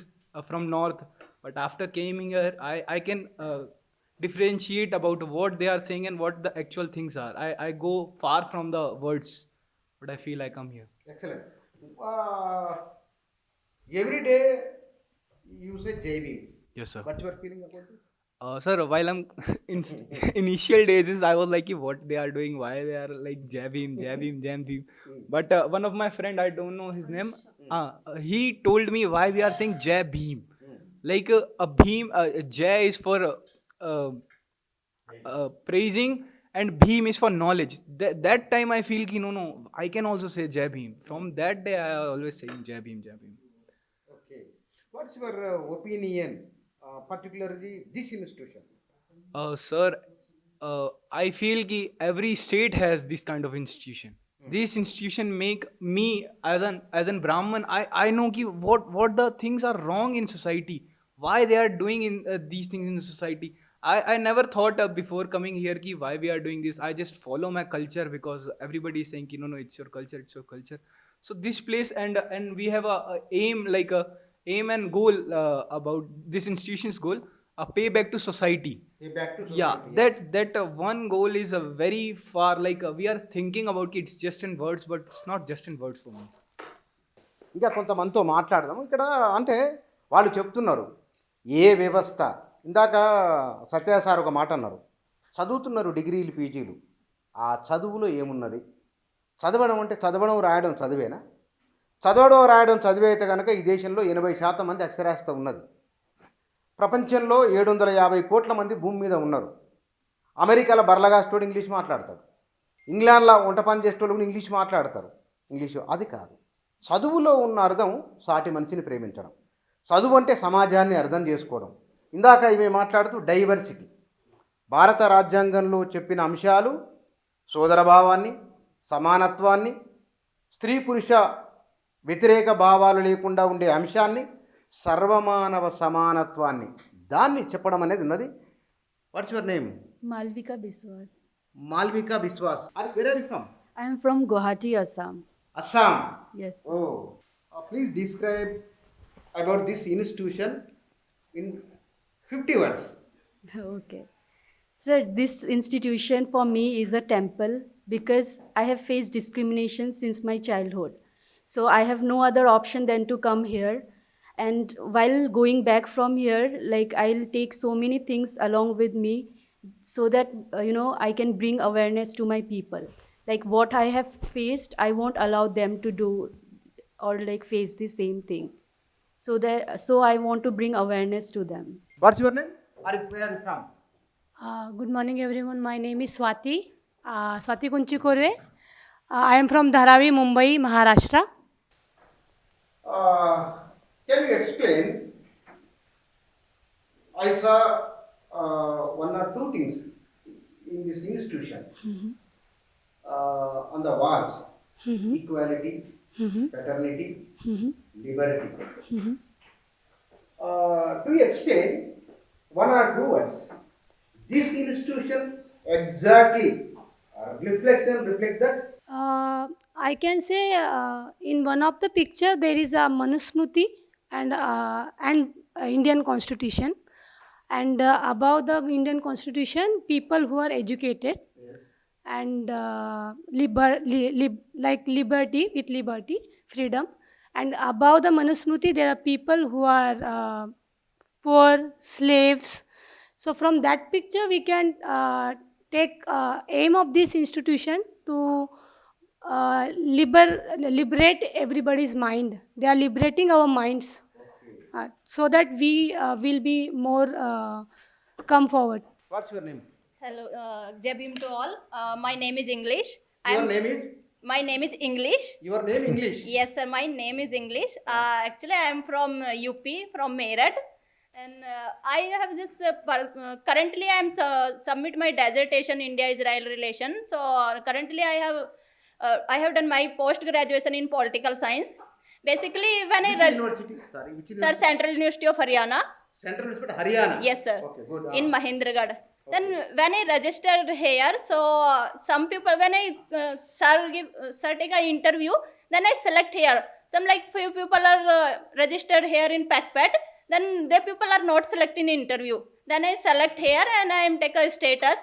from north. But after coming here, I can differentiate about what they are saying and what the actual things are. I go far from the words, but I feel I come here. Excellent. Every day you say Jai Bhim. Yes sir. What's your feeling about it? Sir, while I'm in initial days, I was like, what they are doing, why they are like Jai Bhim, Jai Bhim, Jai Bhim. But one of my friend, I don't know his name, he told me why we are saying Jai Bhim. Like a Bhim, Jai is for praising, and Bhim is for knowledge. That time I feel ki no, I can also say Jai Bhim. From that day, I always saying Jai Bhim, Jai Bhim. Okay. What's your opinion, particularly this institution? Sir, I feel ki every state has this kind of institution. This institution make me as an Brahman. I know ki what the things are wrong in society. Why they are doing in these things in society. I never thought before coming here ki why we are doing this. I just follow my culture because everybody is saying ki no, it's your culture, it's your culture. So this place, and we have a aim like aim and goal about this institution's goal, a pay back to society. Yeah, that one goal is a very far, like we are thinking about it's just in words, but it's not just in words for me. ఇంకా కొంతమందితో మాట్లాడదాం. ఇక్కడ అంటే వాళ్ళు చెప్తున్నారు ఏ వ్యవస్థ, ఇందాక సత్య sir ఒక మాట అన్నారు, చదువుతున్నారు డిగ్రీలు పీజీలు, ఆ చదువులో ఏమున్నది? చదవడం అంటే చదవడం రాయడం చదివేనా? చదవడం రాయడం చదివే అయితే కనుక ఈ దేశంలో 80% మంది అక్షరాస్యత ఉన్నది. ప్రపంచంలో 750 కోట్ల మంది భూమి మీద ఉన్నారు. అమెరికాలో బర్లగాస్టోడు ఇంగ్లీష్ మాట్లాడతాడు, ఇంగ్లాండ్లో వంట పని చేసేటోళ్ళు కూడా ఇంగ్లీష్ మాట్లాడతారు. ఇంగ్లీషు అది కాదు. చదువులో ఉన్న అర్థం సాటి మనిషిని ప్రేమించడం. చదువు అంటే సమాజాన్ని అర్థం చేసుకోవడం. ఇందాక ఇవి మాట్లాడుతూ డైవర్సిటీ, భారత రాజ్యాంగంలో చెప్పిన అంశాలు సోదరభావాన్ని, సమానత్వాన్ని, స్త్రీ పురుష వ్యతిరేక భావాలు లేకుండా ఉండే అంశాన్ని, సర్వమానవ సమానత్వాన్ని, దాన్ని చెప్పడం అనేది ఉన్నది. What's your name? Malvika Biswas. Malvika Biswas. Where are you from? I am from Guwahati, Assam. Assam. Yes. Oh, please describe about this institution in 50 words. Okay. Sir, this institution for me is a temple because I have faced discrimination since my childhood. So I have no other option than to come here. And while going back from here, like I'll take so many things along with me so that, I can bring awareness to my people. Like what I have faced, I won't allow them to do or like face the same thing. So I want to bring awareness to them. What's your name? Where are you from? Good morning, everyone. My name is Swati. Swati Kunchikorve. I am from Dharavi, Mumbai, Maharashtra. Can you explain? I saw one or two things in this institution. On the walls, equality, fraternity, liberty. Do you explain one or two words? This institution exactly reflect that? I can say in one of the picture there is a Manusmriti and Indian Constitution, and above the Indian Constitution, people who are educated, and like liberty, with liberty, freedom, and above the Manusmriti there are people who are poor, slaves. So from that picture we can take aim of this institution to liberate everybody's mind. They are liberating our minds so that we will be more come forward. What's your name? Hello, Jabim to all. My name is English. Your name is? My name is English. Your name English? Yes, sir. My name is English. Actually, I am from UP, from Meerut, and I have this. Currently, I am submit my dissertation India-Israel relation. So currently, I have done my post graduation in political science. Basically, when Which university? Sorry, which university? Sir, Central University of Haryana. Central University Haryana. Yes, sir. Okay, good. In Mahendragarh. Then when I registered here, so some people, when I sir take an interview, then I select here. Some like few people are registered here in PACPAT, then the people are not selecting interview. Then I select here and I am take a status.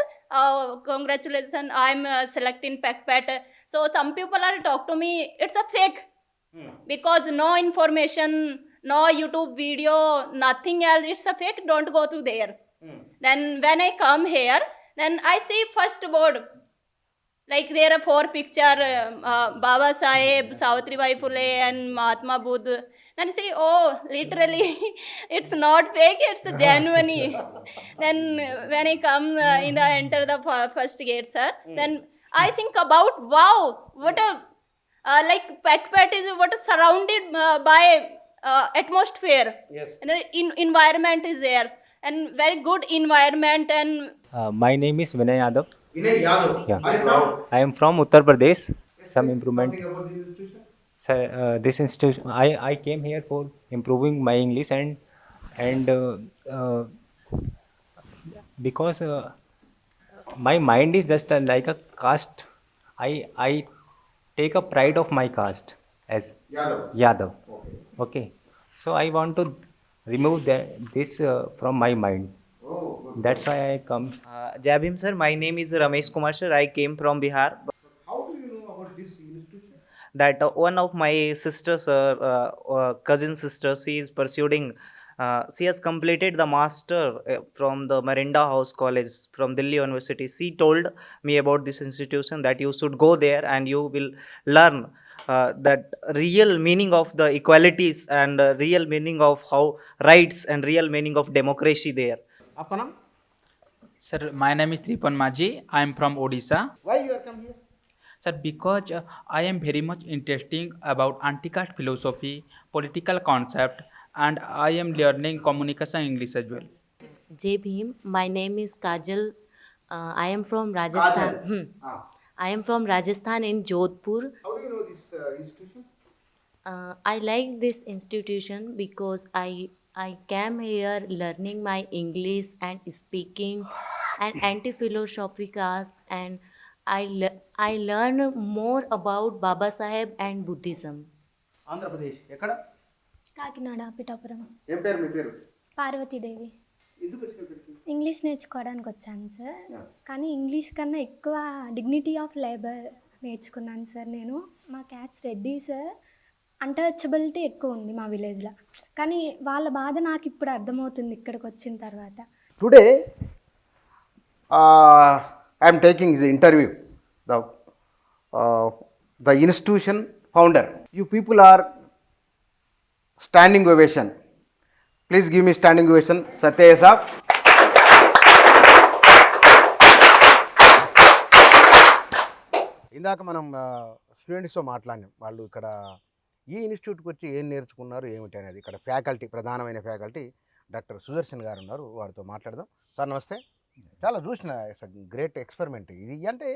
Congratulations, I am selecting PACPAT. So some people are talk to me, it's a fake. Because no information, no YouTube video, nothing else, it's a fake, don't go to there. Then when I come here, then I see first board, like there are 4 picture, Baba Saheb, Savitribai Phule and Mahatma Buddha. Then I say, oh, literally, it's not fake, it's genuine. Then when I come enter the first gate, sir, then I think about, wow, what a, like PACPAT is what is surrounded by atmosphere. Yes. And environment is there. And very good environment. And my name is Vinay Yadav. Vinay Yadav. Yeah. Are you from? I am from Uttar Pradesh. Some improvement. Something about this institution? Sir, this institution, I came here for improving my English and because my mind is just like a caste. I take a pride of my caste as Yadav. Yadav. Okay. Okay. So I want to remove this from my mind. That's why I come. Jai Bhim sir, my name is Ramesh Kumar sir. I came from Bihar. How do you know about this institution? That one of my sisters, cousin sister, she is pursuing. She has completed the master from the Marinda House College from Delhi University. She told me about this institution that you should go there and you will learn that real meaning of the equalities and real meaning of how rights and real meaning of democracy there. Apanam, Sir, my name is Tripan Maji. I am from Odisha. why you are come here? Sir, because I am very much interested about anti-caste philosophy, political concept, and I am learning communication English as well. Jai Bhim, my name is Kajal. I am from Rajasthan. I am from Rajasthan in Jodhpur. How do you know this institution? I like this institution because I came here learning my English and speaking and anti-philosophy caste, and I learn more about Baba Saheb and Buddhism. Andhra Pradesh ఎక్కడ? కాకినాడ పిఠాపురం. ఏం పేరు మీ పేరు? పార్వతీదేవి. ఎందుకు వచ్చిన ఇక్కడికి? English నేర్చుకోవడానికి వచ్చాను sir, కానీ ఇంగ్లీష్ కన్నా ఎక్కువ డిగ్నిటీ ఆఫ్ లేబర్ నేర్చుకున్నాను సార్. నేను మా క్యాస్ట్ రెడ్డి సార్, అన్టచబిలిటీ ఎక్కువ ఉంది మా విలేజ్లో, కానీ వాళ్ళ బాధ నాకు ఇప్పుడు అర్థమవుతుంది ఇక్కడికి వచ్చిన తర్వాత. Today I'm taking the interview the institution founder. You people are standing ovation. Please give me standing ovation. Satya Saab. ఇందాక మనం స్టూడెంట్స్తో మాట్లాడినాం. వాళ్ళు ఇక్కడ ఈ ఇన్స్టిట్యూట్కి వచ్చి ఏం నేర్చుకున్నారు ఏమిటి అనేది. ఇక్కడ ఫ్యాకల్టీ, ప్రధానమైన ఫ్యాకల్టీ డాక్టర్ సుదర్శన్ గారు ఉన్నారు, వారితో మాట్లాడదాం. సార్ నమస్తే. చాలా చూసిన గ్రేట్ ఎక్స్పెరిమెంట్ ఇది. అంటే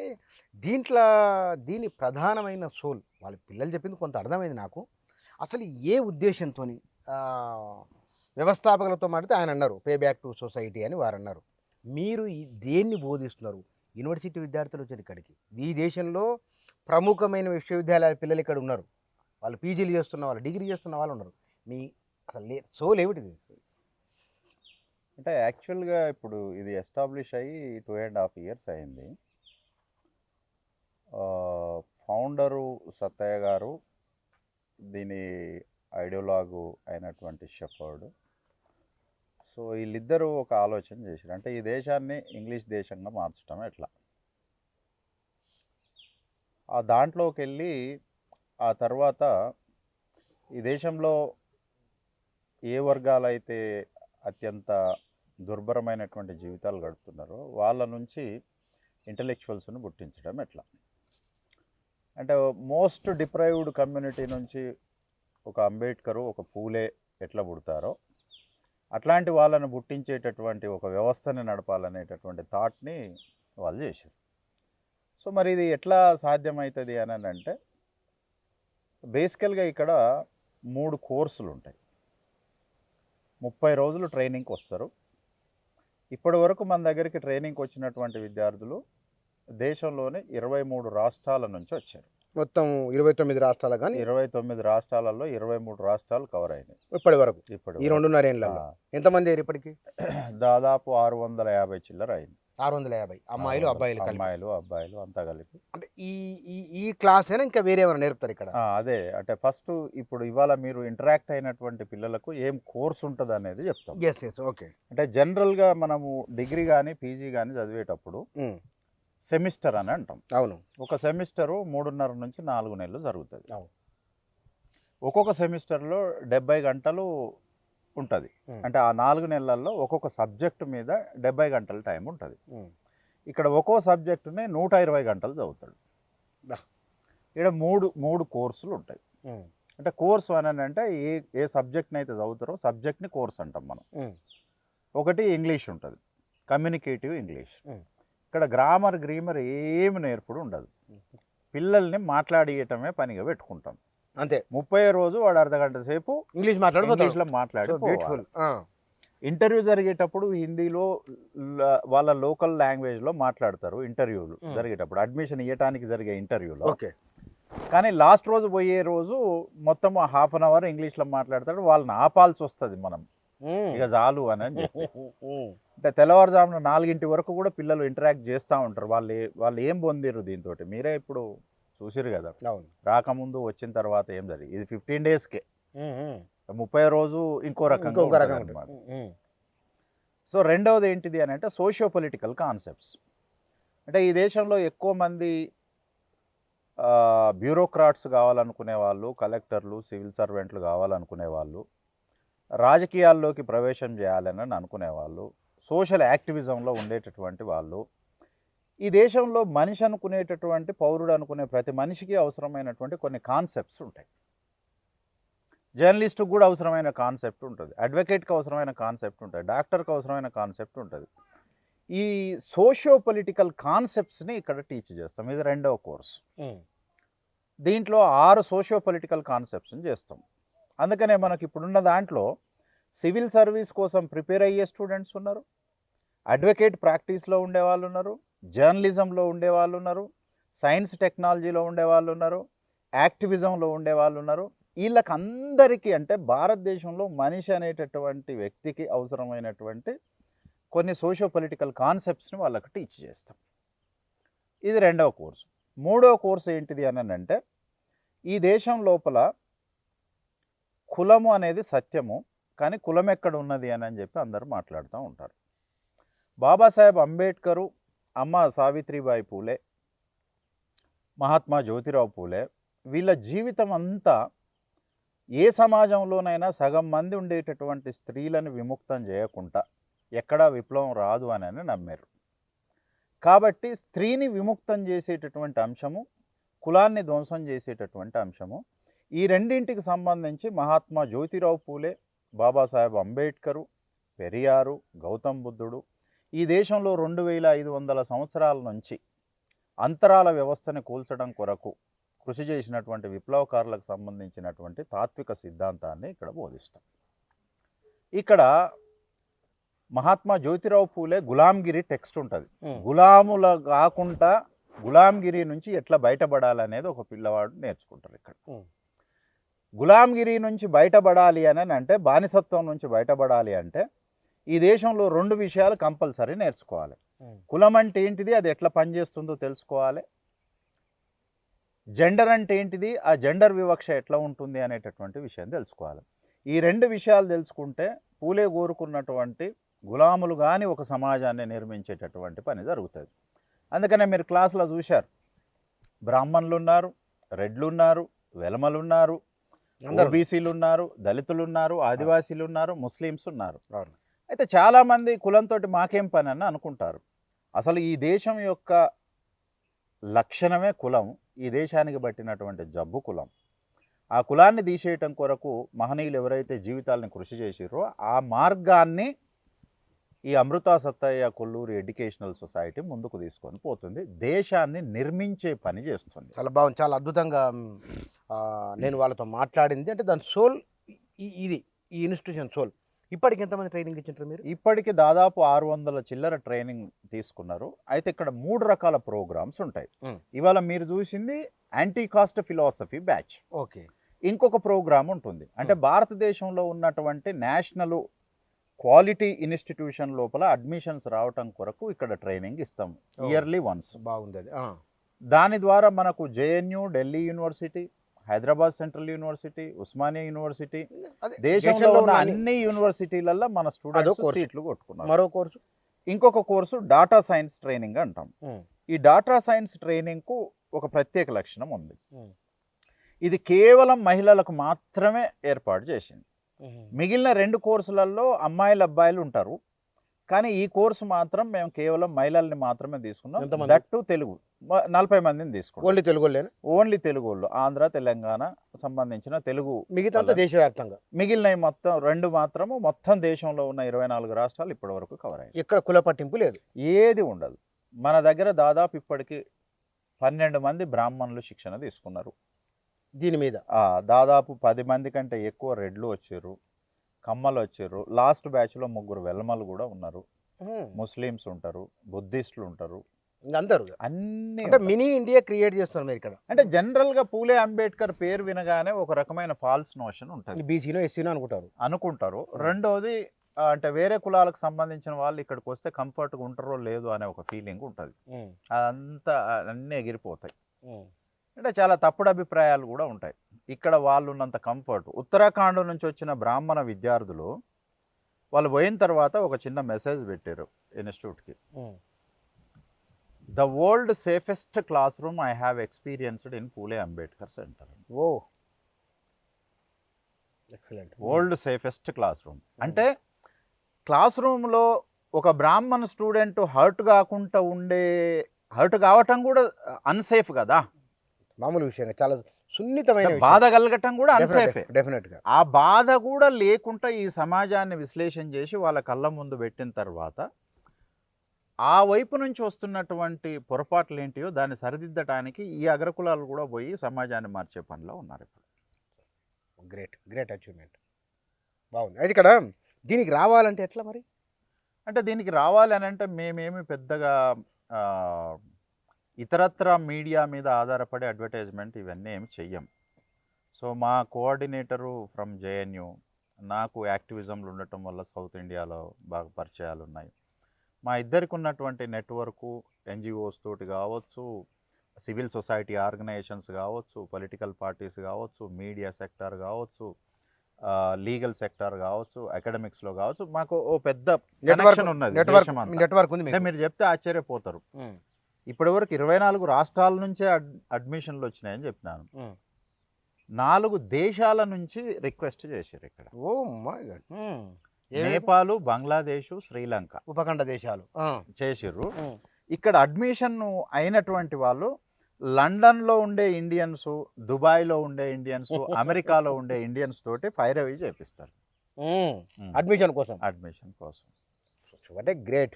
దీని ప్రధానమైన సోల్ వాళ్ళ పిల్లలు చెప్పింది కొంత అర్థమైంది నాకు. అసలు ఏ ఉద్దేశంతో వ్యవస్థాపకులతో మాట్లాడితే ఆయన అన్నారు పే బ్యాక్ టు సొసైటీ అని వారు అన్నారు. మీరు దేన్ని బోధిస్తున్నారు? యూనివర్సిటీ విద్యార్థులు వచ్చారు ఇక్కడికి. ఈ దేశంలో ప్రముఖమైన విశ్వవిద్యాలయాల పిల్లలు ఇక్కడ ఉన్నారు. వాళ్ళు పీజీలు చేస్తున్న వాళ్ళు, డిగ్రీ చేస్తున్న వాళ్ళు ఉన్నారు. మీ అసలు సోల్ ఏమిటిది? అంటే యాక్చువల్గా ఇప్పుడు ఇది ఎస్టాబ్లిష్ అయ్యి 2.5 years అయింది. ఫౌండరు సత్తయ్య గారు, దీని ఐడియోలాగు అయినటువంటి షెఫర్డ్. సో వీళ్ళిద్దరూ ఒక ఆలోచన చేశారు, అంటే ఈ దేశాన్ని ఇంగ్లీష్ దేశంగా మార్చడం ఎట్లా. ఆ దాంట్లోకి వెళ్ళి ఆ తర్వాత ఈ దేశంలో ఏ వర్గాలైతే అత్యంత దుర్భరమైనటువంటి జీవితాలు గడుపుతున్నారో వాళ్ళ నుంచి ఇంటలెక్చువల్స్ను పుట్టించడం ఎట్లా. అంటే మోస్ట్ డిప్రైవ్డ్ కమ్యూనిటీ నుంచి ఒక అంబేద్కరు, ఒక పూలే ఎట్లా పుడతారో అట్లాంటి వాళ్ళని పుట్టించేటటువంటి ఒక వ్యవస్థని నడపాలనేటటువంటి థాట్ని వాళ్ళు చేశారు. సో మరి ఇది ఎట్లా సాధ్యమవుతుంది అని అంటే బేసికల్గా ఇక్కడ 3 కోర్సులు ఉంటాయి. 30 రోజులు ట్రైనింగ్కి వస్తారు. ఇప్పటి వరకు మన దగ్గరికి ట్రైనింగ్కి వచ్చినటువంటి విద్యార్థులు దేశంలోని 23 రాష్ట్రాల నుంచి వచ్చారు. మొత్తం 29 రాష్ట్రాలు, కానీ 29 రాష్ట్రాలలో 23 రాష్ట్రాలు కవర్ అయినాయి ఇప్పటి వరకు. ఈ 2.5 వరకు. ఏళ్ళలో ఎంతమంది అయ్యారు ఇప్పటికి? దాదాపు 650 చిల్లర అయింది. 650 అమ్మాయిలు అబ్బాయిలు కలిపి. అమ్మాయిలు అబ్బాయిలు అంతా కలిపి. అంటే ఈ క్లాస్ అయినా ఇంకా వేరే ఏమైనా నేర్పుతారు ఇక్కడ? అదే అంటే ఫస్ట్ ఇప్పుడు ఇవాళ మీరు ఇంటరాక్ట్ అయినటువంటి పిల్లలకు ఏం కోర్స్ ఉంటుంది అనేది చెప్తాం. Yes okay. అంటే జనరల్గా మనము డిగ్రీ కానీ పీజీ కానీ చదివేటప్పుడు సెమిస్టర్ అని అంటాం. అవును. ఒక సెమిస్టరు 3.5 నుంచి 4 నెలలు జరుగుతుంది. ఒక్కొక్క సెమిస్టర్లో 70 గంటలు ఉంటుంది. అంటే ఆ 4 నెలల్లో ఒక్కొక్క సబ్జెక్టు మీద 70 గంటల టైం ఉంటుంది. ఇక్కడ ఒక్కో సబ్జెక్టుని 120 గంటలు చదువుతాడు. ఇక్కడ మూడు కోర్సులు ఉంటాయి. అంటే కోర్సు అని అంటే ఏ సబ్జెక్ట్ని అయితే చదువుతారో సబ్జెక్ట్ని కోర్స్ అంటాం మనం. ఒకటి ఇంగ్లీష్ ఉంటుంది, కమ్యూనికేటివ్ ఇంగ్లీష్. ఇక్కడ గ్రామర్ గ్రీమర్ ఏమి నేర్పుడు ఉండదు. పిల్లల్ని మాట్లాడేయటమే పనిగా పెట్టుకుంటాం అంతే. 30 రోజు వాడు అర్ధగంట సేపు ఇంగ్లీష్లో మాట్లాడి. ఇంటర్వ్యూ జరిగేటప్పుడు హిందీలో వాళ్ళ లోకల్ లాంగ్వేజ్లో మాట్లాడతారు. ఇంటర్వ్యూలు జరిగేటప్పుడు, అడ్మిషన్ ఇవ్వడానికి జరిగే ఇంటర్వ్యూలో. ఓకే. కానీ లాస్ట్ రోజు పోయే రోజు మొత్తం హాఫ్ అన్ అవర్ ఇంగ్లీష్లో మాట్లాడతాడు, వాళ్ళని ఆపాల్సి వస్తుంది మనం, ఇక చాలు అని చెప్పి. అంటే తెల్లవారుజామున 4 వరకు కూడా పిల్లలు ఇంటరాక్ట్ చేస్తూ ఉంటారు. వాళ్ళు ఏం పొందిరు దీంతో, మీరే ఇప్పుడు చూసిరు కదా. రాకముందు వచ్చిన తర్వాత ఏం జరిగింది, ఇది 15 డేస్కే, 30 రోజు ఇంకో రకంగా అన్నమాట. సో రెండవది ఏంటిది అని అంటే సోషియో పొలిటికల్ కాన్సెప్ట్స్. అంటే ఈ దేశంలో ఎక్కువ మంది బ్యూరోక్రాట్స్ కావాలనుకునే వాళ్ళు, కలెక్టర్లు, సివిల్ సర్వెంట్లు కావాలనుకునే వాళ్ళు, రాజకీయాల్లోకి ప్రవేశం చేయాలని అనుకునేవాళ్ళు, సోషల్ యాక్టివిజంలో ఉండేటటువంటి వాళ్ళు, ఈ దేశంలో మనిషి అనుకునేటటువంటి, పౌరుడు అనుకునే ప్రతి మనిషికి అవసరమైనటువంటి కొన్ని కాన్సెప్ట్స్ ఉంటాయి. జర్నలిస్ట్కి కూడా అవసరమైన కాన్సెప్ట్ ఉంటుంది, అడ్వకేట్కి అవసరమైన కాన్సెప్ట్ ఉంటుంది, డాక్టర్కి అవసరమైన కాన్సెప్ట్ ఉంటుంది. ఈ సోషియో పొలిటికల్ కాన్సెప్ట్స్ని ఇక్కడ టీచ్ చేస్తాం. ఇది రెండవ కోర్సు. దీంట్లో 6 సోషియో పొలిటికల్ కాన్సెప్ట్స్ని చేస్తాం. అందుకనే మనకి ఇప్పుడున్న దాంట్లో సివిల్ సర్వీస్ కోసం ప్రిపేర్ అయ్యే స్టూడెంట్స్ ఉన్నారు, అడ్వకేట్ ప్రాక్టీస్లో ఉండేవాళ్ళు ఉన్నారు, జర్నలిజంలో ఉండేవాళ్ళు ఉన్నారు, సైన్స్ టెక్నాలజీలో ఉండేవాళ్ళు ఉన్నారు, యాక్టివిజంలో ఉండేవాళ్ళు ఉన్నారు. వీళ్ళకందరికీ అంటే భారతదేశంలో మనిషి అనేటటువంటి వ్యక్తికి అవసరమైనటువంటి కొన్ని సోషియో పొలిటికల్ కాన్సెప్ట్స్ని వాళ్ళకి టీచ్ చేస్తాం. ఇది రెండవ కోర్సు. మూడవ కోర్సు ఏంటిది అని అంటే ఈ దేశం లోపల కులము అనేది సత్యము, కానీ కులం ఎక్కడ ఉన్నది అని చెప్పి అందరూ మాట్లాడుతూ ఉంటారు. బాబాసాహెబ్ అంబేద్కరు, అమ్మ సావిత్రిబాయి పూలే, మహాత్మా జ్యోతిరావు పూలే, వీళ్ళ జీవితం అంతా ఏ సమాజంలోనైనా సగం మంది ఉండేటటువంటి స్త్రీలను విముక్తం చేయకుండా ఎక్కడా విప్లవం రాదు అని నమ్మారు. కాబట్టి స్త్రీని విముక్తం చేసేటటువంటి అంశము, కులాన్ని ధ్వంసం చేసేటటువంటి అంశము, ఈ రెండింటికి సంబంధించి మహాత్మా జ్యోతిరావు పూలే, బాబాసాహెబ్ అంబేద్కరు, పెరియారు, గౌతమ్ బుద్ధుడు ఈ దేశంలో 2500 సంవత్సరాల నుంచి అంతరాల వ్యవస్థని కూల్చడం కొరకు కృషి చేసినటువంటి విప్లవకారులకు సంబంధించినటువంటి తాత్విక సిద్ధాంతాన్ని ఇక్కడ బోధిస్తాం. ఇక్కడ మహాత్మా జ్యోతిరావు పూలే గులాంగిరి టెక్స్ట్ ఉంటుంది. గులాముల కాకుండా గులాంగిరి నుంచి ఎట్లా బయటపడాలనేది ఒక పిల్లవాడు నేర్చుకుంటారు. ఇక్కడ గులాంగిరి నుంచి బయటపడాలి అని అంటే, బానిసత్వం నుంచి బయటపడాలి అంటే ఈ దేశంలో 2 విషయాలు కంపల్సరీ నేర్చుకోవాలి. కులం అంటే ఏంటిది, అది ఎట్లా పనిచేస్తుందో తెలుసుకోవాలి. జెండర్ అంటే ఏంటిది, ఆ జెండర్ వివక్ష ఎట్లా ఉంటుంది అనేటటువంటి విషయం తెలుసుకోవాలి. ఈ 2 విషయాలు తెలుసుకుంటే పూలే కోరుకున్నటువంటి గులాములు కానీ ఒక సమాజాన్ని నిర్మించేటటువంటి పని జరుగుతుంది. అందుకనే మీరు క్లాసులో చూశారు, బ్రాహ్మణులు ఉన్నారు, రెడ్లు ఉన్నారు, వెలమలు ఉన్నారు, ఓబీసీలు ఉన్నారు, దళితులు ఉన్నారు, ఆదివాసీలు ఉన్నారు, ముస్లిమ్స్ ఉన్నారు. అయితే చాలామంది కులంతో మాకేం పని అని అనుకుంటారు. అసలు ఈ దేశం యొక్క లక్షణమే కులం, ఈ దేశానికి పట్టినటువంటి జబ్బు కులం. ఆ కులాన్ని తీసేయటం కొరకు మహనీయులు ఎవరైతే జీవితాలను కృషి చేసిరో ఆ మార్గాన్ని ఈ అమృతా సత్తయ్య కొల్లూరి ఎడ్యుకేషనల్ సొసైటీ ముందుకు తీసుకొని పోతుంది, దేశాన్ని నిర్మించే పని చేస్తుంది. చాలా బాగుంది, చాలా అద్భుతంగా. నేను వాళ్ళతో మాట్లాడింది అంటే దాని సోల్ ఇది, ఈ ఇన్స్టిట్యూషన్ సోల్. ఇప్పటికి ఎంతమంది ట్రైనింగ్ ఇచ్చింటారు మీరు? ఇప్పటికి దాదాపు 600 చిల్లర ట్రైనింగ్ తీసుకున్నారు. అయితే ఇక్కడ 3 రకాల ప్రోగ్రామ్స్ ఉంటాయి. ఇవాళ మీరు చూసింది anti cost philosophy batch. Okay. ఇంకొక ప్రోగ్రామ్ ఉంటుంది, అంటే భారతదేశంలో ఉన్నటువంటి నేషనల్ క్వాలిటీ ఇన్స్టిట్యూషన్ లోపల అడ్మిషన్స్ రావటం కొరకు ఇక్కడ ట్రైనింగ్ ఇస్తాం ఇయర్లీ వన్స్. బాగుంది అది. దాని ద్వారా మనకు JNU, Delhi university, Hyderabad central university, Osmania university, దేశంలో ఉన్న అన్ని యూనివర్సిటీలలో మన స్టూడెంట్స్ సీట్లు కొట్టుకున్నారు. మరో కోర్సు, ఇంకొక కోర్సు డాటా సైన్స్ ట్రైనింగ్ అంటాం. ఈ డాటా సైన్స్ ట్రైనింగ్కు ఒక ప్రత్యేక లక్షణం ఉంది. ఇది కేవలం మహిళలకు మాత్రమే ఏర్పాటు చేసింది. మిగిలిన 2 కోర్సులలో అమ్మాయిలు అబ్బాయిలు ఉంటారు, కానీ ఈ కోర్సు మాత్రం మేము కేవలం మహిళల్ని మాత్రమే తీసుకున్నాం. దట్టు తెలుగు 40 మందిని తీసుకున్నాం. ఓన్లీ తెలుగు వాళ్ళేనా? ఓన్లీ తెలుగు వాళ్ళు, ఆంధ్ర తెలంగాణ సంబంధించిన తెలుగు. మిగతా దేశవ్యాప్తంగా మిగిలిన మొత్తం 2 మాత్రము మొత్తం దేశంలో ఉన్న 24 రాష్ట్రాలు ఇప్పటి వరకు కవర్ అయ్యాయి. ఎక్కడ కుల పట్టింపు లేదు, ఏది ఉండదు. మన దగ్గర దాదాపు ఇప్పటికి 12 మంది బ్రాహ్మణులు శిక్షణ తీసుకున్నారు దీని మీద. దాదాపు 10 మంది కంటే ఎక్కువ రెడ్లు వచ్చారు, కమ్మలు వచ్చారు. లాస్ట్ బ్యాచ్లో 3 వెల్మలు కూడా ఉన్నారు. ముస్లిమ్స్ ఉంటారు, బుద్ధిస్టులు ఉంటారు, అందరూ అన్ని అంటే ఉంటాయి. మినీ ఇండియా క్రియేట్ చేస్తున్నారు మీరు ఇక్కడ. అంటే జనరల్గా పూలే అంబేద్కర్ పేరు వినగానే ఒక రకమైన ఫాల్స్ నోషన్ ఉంటుంది, బీసీనో ఎస్సీనో అనుకుంటారు. రెండోది అంటే వేరే కులాలకు సంబంధించిన వాళ్ళు ఇక్కడికి వస్తే కంఫర్ట్గా ఉంటారో లేదో అనే ఒక ఫీలింగ్ ఉంటుంది. అదంతా అన్నీ ఎగిరిపోతాయి. అంటే చాలా తప్పుడు అభిప్రాయాలు కూడా ఉంటాయి. ఇక్కడ వాళ్ళు ఉన్నంత కంఫర్ట్. ఉత్తరాఖండ్ నుంచి వచ్చిన బ్రాహ్మణ విద్యార్థులు వాళ్ళు పోయిన తర్వాత ఒక చిన్న మెసేజ్ పెట్టారు ఇన్స్టిట్యూట్కి. The world safest classroom I have experienced in Phule Ambedkar centre. Oh excellent. World safest classroom అంటే క్లాస్ రూమ్లో ఒక బ్రాహ్మణ స్టూడెంట్ హర్ట్ కావటం కూడా అన్సేఫ్ కదా, మామూలు విషయం, చాలా సున్నితమైన బాధ కలగటం కూడా అన్సేఫే. డెఫినెట్గా ఆ బాధ కూడా లేకుండా ఈ సమాజాన్ని విశ్లేషణ చేసి వాళ్ళ కళ్ళ ముందు పెట్టిన తర్వాత ఆ వైపు నుంచి వస్తున్నటువంటి పొరపాట్లు ఏంటియో దాన్ని సరిదిద్దటానికి ఈ అగ్రకులాలు కూడా పోయి సమాజాన్ని మార్చే పనిలో ఉన్నారు ఇప్పుడు. గ్రేట్ అచీవ్మెంట్, బాగుంది. అయితే ఇక్కడ దీనికి రావాలంటే ఎట్లా మరి? అంటే దీనికి రావాలి అని అంటే మేమేమి పెద్దగా ఇతరత్ర మీడియా మీద ఆధారపడే అడ్వర్టైజ్మెంట్ ఇవన్నీ ఏమి చెయ్యం. సో మా కోఆర్డినేటరు ఫ్రమ్ జేఎన్యూ, నాకు యాక్టివిజంలు ఉండటం వల్ల సౌత్ ఇండియాలో బాగా పరిచయాలు ఉన్నాయి. మా ఇద్దరికి ఉన్నటువంటి నెట్వర్కు ఎన్జిఓస్ తోటి కావచ్చు, సివిల్ సొసైటీ ఆర్గనైజేషన్స్ కావచ్చు, పొలిటికల్ పార్టీస్ కావచ్చు, మీడియా సెక్టార్ కావచ్చు, లీగల్ సెక్టార్ కావచ్చు, అకాడమిక్స్లో కావచ్చు, మాకు ఓ పెద్ద కనెక్షన్ ఉన్నది. నెట్వర్క్ ఉంది. అంటే మీరు చెప్తే ఆశ్చర్యపోతారు. ఇప్పటివరకు 24 రాష్ట్రాల నుంచే అడ్మిషన్లు వచ్చినాయని చెప్పినాను. 4 దేశాల నుంచి రిక్వెస్ట్ చేశారు ఇక్కడ. Oh my God. Nepal, Bangladesh, Sri Lanka ఉపఖండ దేశాలు చేసిర్రు. ఇక్కడ అడ్మిషన్ అయినటువంటి వాళ్ళు లండన్లో ఉండే ఇండియన్స్, దుబాయ్లో ఉండే ఇండియన్స్, అమెరికాలో ఉండే ఇండియన్స్ తోటి పైరవీ చేపిస్తారు అడ్మిషన్ కోసం. అంటే గ్రేట్.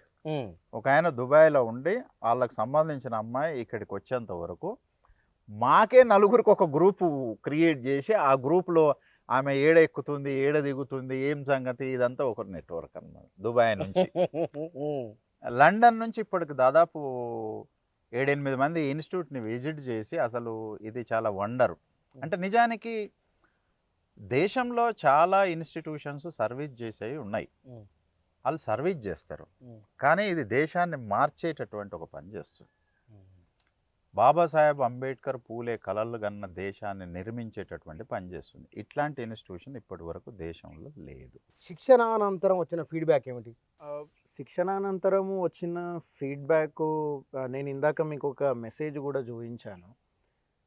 ఒక ఆయన దుబాయ్లో ఉండి వాళ్ళకి సంబంధించిన అమ్మాయి ఇక్కడికి వచ్చేంత వరకు మాకే 4గురికి ఒక గ్రూపు క్రియేట్ చేసి ఆ గ్రూప్లో ఆమె ఏడ ఎక్కుతుంది, ఏడ దిగుతుంది, ఏం సంగతి, ఇదంతా ఒక నెట్వర్క్ అన్నమాట. దుబాయ్ నుంచి లండన్ నుంచి ఇప్పటికి దాదాపు 7-8 మంది ఇన్స్టిట్యూట్ని విజిట్ చేసి అసలు ఇది చాలా వండర్. అంటే నిజానికి దేశంలో చాలా ఇన్స్టిట్యూషన్స్ సర్వీస్ చేసేవి ఉన్నాయి, వాళ్ళు సర్వీస్ చేస్తారు, కానీ ఇది దేశాన్ని మార్చేటటువంటి ఒక పని చేస్తుంది. బాబాసాహెబ్ అంబేద్కర్, పూలే కలలు కన్న దేశాన్ని నిర్మించేటటువంటి పని చేస్తుంది. ఇట్లాంటి ఇన్స్టిట్యూషన్ ఇప్పటి వరకు దేశంలో లేదు. శిక్షణానంతరం వచ్చిన ఫీడ్బ్యాక్ ఏమిటి? శిక్షణానంతరము వచ్చిన ఫీడ్బ్యాక్ నేను ఇందాక మీకు ఒక మెసేజ్ కూడా చూపించాను.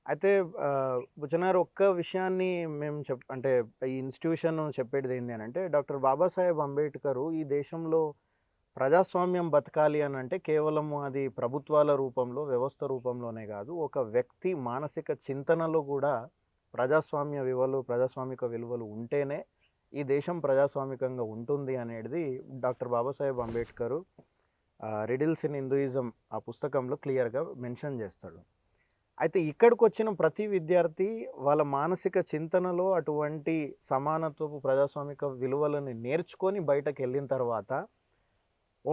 అయితే బుచ్చనారు ఒక్క విషయాన్ని మేము అంటే ఈ ఇన్స్టిట్యూషన్ చెప్పేది ఏంటి అని అంటే, డాక్టర్ బాబాసాహెబ్ అంబేద్కర్ ఈ దేశంలో ప్రజాస్వామ్యం బతకాలి అని అంటే కేవలం అది ప్రభుత్వాల రూపంలో, వ్యవస్థ రూపంలోనే కాదు, ఒక వ్యక్తి మానసిక చింతనలో కూడా ప్రజాస్వామిక విలువలు ఉంటేనే ఈ దేశం ప్రజాస్వామికంగా ఉంటుంది అనేది doctor Babasaheb Ambedkar riddles in Hinduism ఆ పుస్తకంలో క్లియర్గా మెన్షన్ చేస్తాడు. అయితే ఇక్కడికి వచ్చిన ప్రతి విద్యార్థి వాళ్ళ మానసిక చింతనలో అటువంటి సమానత్వపు ప్రజాస్వామిక విలువలను నేర్చుకొని బయటకు వెళ్ళిన తర్వాత ఓ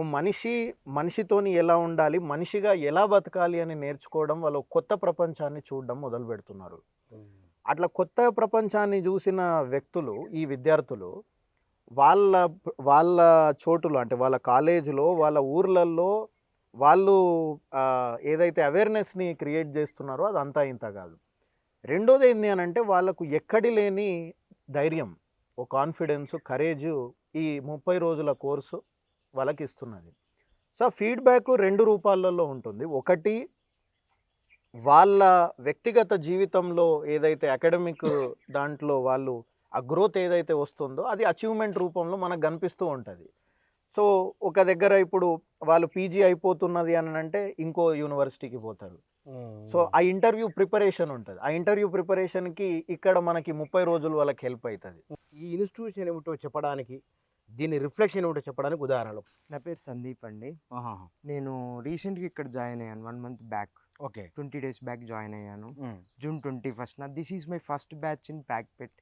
మనిషితోని ఎలా ఉండాలి, మనిషిగా ఎలా బతకాలి అని నేర్చుకోవడం, వాళ్ళు కొత్త ప్రపంచాన్ని చూడడం మొదలు పెడుతున్నారు. అట్లా కొత్త ప్రపంచాన్ని చూసిన వ్యక్తులు, ఈ విద్యార్థులు వాళ్ళ చోటులో అంటే వాళ్ళ కాలేజీలో, వాళ్ళ ఊర్లలో వాళ్ళు ఏదైతే అవేర్నెస్ని క్రియేట్ చేస్తున్నారో అదంతా ఇంత కాదు. రెండోది ఏంటి అని అంటే వాళ్ళకు ఎక్కడి లేని ధైర్యం, ఓ కాన్ఫిడెన్స్, కరేజ్ ఈ 30 రోజుల కోర్సు వాళ్ళకి ఇస్తున్నది. సో ఫీడ్బ్యాక్ 2 రూపాలలో ఉంటుంది. ఒకటి, వాళ్ళ వ్యక్తిగత జీవితంలో ఏదైతే అకాడమిక్ దాంట్లో వాళ్ళు ఆ గ్రోత్ ఏదైతే వస్తుందో అది అచీవ్మెంట్ రూపంలో మనకు కనిపిస్తూ ఉంటుంది. సో ఒక దగ్గర ఇప్పుడు వాళ్ళు పీజీ అయిపోతున్నది అని అంటే ఇంకో యూనివర్సిటీకి పోతారు. సో ఆ ఇంటర్వ్యూ ప్రిపరేషన్ ఉంటుంది. ఆ ఇంటర్వ్యూ ప్రిపరేషన్కి ఇక్కడ మనకి 30 రోజులు వాళ్ళకి హెల్ప్ అవుతుంది. ఈ ఇన్స్టిట్యూషన్ ఏమిటో చెప్పడానికి, దీని రిఫ్లెక్షన్ ఏమిటో చెప్పడానికి ఉదాహరణలు. నా పేరు సందీప్ అండి. నేను రీసెంట్గా ఇక్కడ జాయిన్ అయ్యాను 1 month back. Okay, 20 days back join అయ్యాను. June 21st. This is my first batch in ప్యాక్పెట్.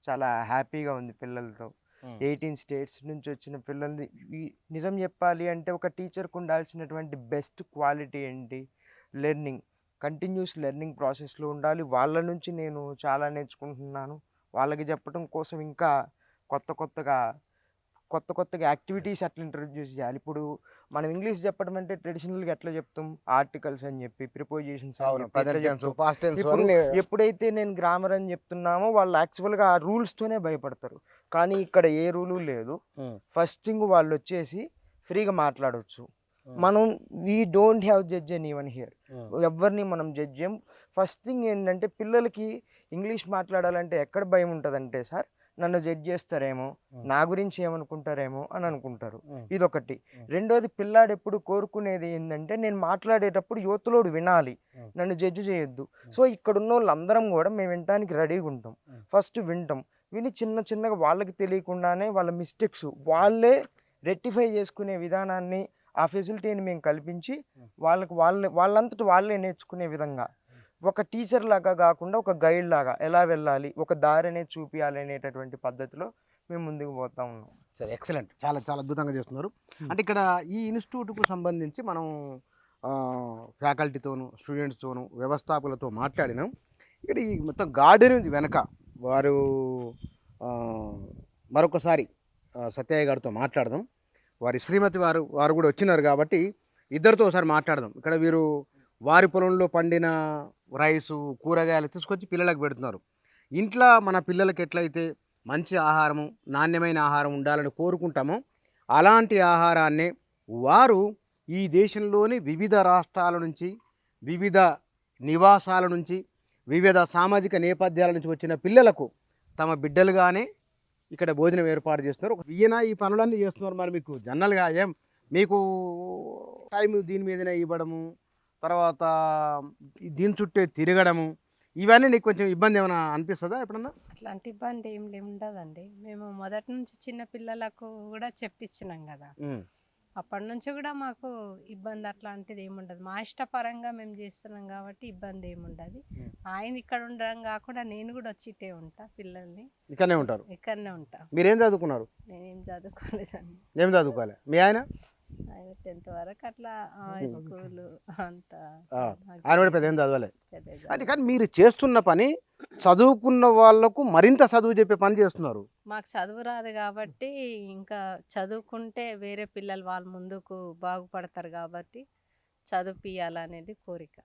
చాలా హ్యాపీగా ఉంది పిల్లలతో. 18 స్టేట్స్ నుంచి వచ్చిన పిల్లల్ని నిజం చెప్పాలి అంటే ఒక టీచర్కి ఉండాల్సినటువంటి బెస్ట్ క్వాలిటీ ఏంటి? లెర్నింగ్, కంటిన్యూస్ లెర్నింగ్ ప్రాసెస్లో ఉండాలి. వాళ్ళ నుంచి నేను చాలా నేర్చుకుంటున్నాను. వాళ్ళకి చెప్పడం కోసం ఇంకా కొత్త కొత్తగా యాక్టివిటీస్ అట్లా ఇంట్రడ్యూస్ చేయాలి. ఇప్పుడు మనం ఇంగ్లీష్ చెప్పడం అంటే ట్రెడిషనల్గా ఎట్లా చెప్తాం? ఆర్టికల్స్ అని చెప్పి, ప్రిపోజిషన్స్ ఇప్పుడు ఎప్పుడైతే నేను గ్రామర్ అని చెప్తున్నామో వాళ్ళు యాక్చువల్గా ఆ రూల్స్తోనే భయపడతారు. కానీ ఇక్కడ ఏ రూలు లేదు. ఫస్ట్ థింగ్ వాళ్ళు వచ్చేసి ఫ్రీగా మాట్లాడవచ్చు. మనం we don't have judge any one here. ఎవరిని మనం జడ్జ్ చేయం. ఫస్ట్ థింగ్ ఏంటంటే పిల్లలకి ఇంగ్లీష్ మాట్లాడాలంటే ఎక్కడ భయం ఉంటుందంటే, సార్ నన్ను జడ్జ్ చేస్తారేమో, నా గురించి ఏమనుకుంటారేమో అని అనుకుంటారు. ఇదొకటి. రెండోది, పిల్లాడు ఎప్పుడు కోరుకునేది ఏంటంటే నేను మాట్లాడేటప్పుడు యువతలోడు వినాలి, నన్ను జడ్జ్ చేయొద్దు. సో ఇక్కడ ఉన్న వాళ్ళందరం కూడా మేము వినటానికి రెడీగా ఉంటాం. ఫస్ట్ వింటాం, విని చిన్నగా వాళ్ళకి తెలియకుండానే వాళ్ళ మిస్టేక్స్ వాళ్ళే రెక్టిఫై చేసుకునే విధానాన్ని, ఆ ఫెసిలిటీని మేము కల్పించి వాళ్ళంతట వాళ్ళే నేర్చుకునే విధంగా ఒక టీచర్ లాగా కాకుండా ఒక గైడ్ లాగా ఎలా వెళ్ళాలి, ఒక దారి అనేది చూపించాలి అనేటటువంటి పద్ధతిలో మేము ముందుకు పోతా ఉన్నాం. సరే, ఎక్సలెంట్. చాలా చాలా అద్భుతంగా చేస్తున్నారు. అంటే ఇక్కడ ఈ ఇన్స్టిట్యూట్కు సంబంధించి మనం ఫ్యాకల్టీతోనూ, స్టూడెంట్స్తోనూ, వ్యవస్థాపకులతో మాట్లాడినాం. ఇక్కడ ఈ మొత్తం గార్డెన్ వెనక వారు మరొకసారి సత్యయ్య గారితో మాట్లాడదాం. వారి శ్రీమతి వారు కూడా వచ్చినారు కాబట్టి ఇద్దరితో ఒకసారి మాట్లాడదాం. ఇక్కడ వీరు వారి పొలంలో పండిన రైసు, కూరగాయలు తీసుకొచ్చి పిల్లలకు పెడుతున్నారు. ఇంట్లో మన పిల్లలకి ఎట్లయితే మంచి ఆహారము, నాణ్యమైన ఆహారం ఉండాలని కోరుకుంటామో అలాంటి ఆహారాన్నే వారు ఈ దేశంలోని వివిధ రాష్ట్రాల నుంచి, వివిధ నివాసాల నుంచి, వివిధ సామాజిక నేపథ్యాల నుంచి వచ్చిన పిల్లలకు తమ బిడ్డలుగానే ఇక్కడ భోజనం ఏర్పాటు చేస్తున్నారు. ఈయన ఈ పనులన్నీ చేస్తున్నారు. మరి మీకు జనరల్గా మీకు టైం దీని మీదనే ఇవ్వడము, తర్వాత దీని చుట్టే తిరగడము, ఇవన్నీ నీకు కొంచెం ఇబ్బంది ఏమైనా అనిపిస్తుందా ఎప్పుడన్నా? అట్లాంటి ఇబ్బంది ఏం ఉండదండి. మేము మొదటి నుంచి చిన్న పిల్లలకు కూడా చెప్పించినాం కదా, అప్పటి నుంచి కూడా మాకు ఇబ్బంది అట్లాంటిది ఏముండదు. మా ఇష్టపరంగా మేము చేస్తున్నాం కాబట్టి ఇబ్బంది ఏముండదు. ఆయన ఇక్కడ ఉండడం కాకుండా నేను కూడా వచ్చి ఇటే ఉంటా, పిల్లల్ని ఇక్కడనే ఉంటారు. ఇక్కడనే ఉంటా. మీరేం చదువుకున్నారు? నేనేం చదువుకోలేదండి. ఏం చదువుకోవాలి? మీ ఆయన 10th వరకు అట్లా స్కూలు అంతా. ఆయన కూడా పెద్ద ఏం చదవలే. అంటే కానీ మీరు చేస్తున్న పని చదువుకున్న వాళ్ళకు మరింత చదువు చెప్పే పని చేస్తున్నారు. మాకు చదువు రాదు కాబట్టి ఇంకా చదువుకుంటే వేరే పిల్లలు వాళ్ళ ముందుకు బాగుపడతారు కాబట్టి చదివిపియాలనేది కోరిక.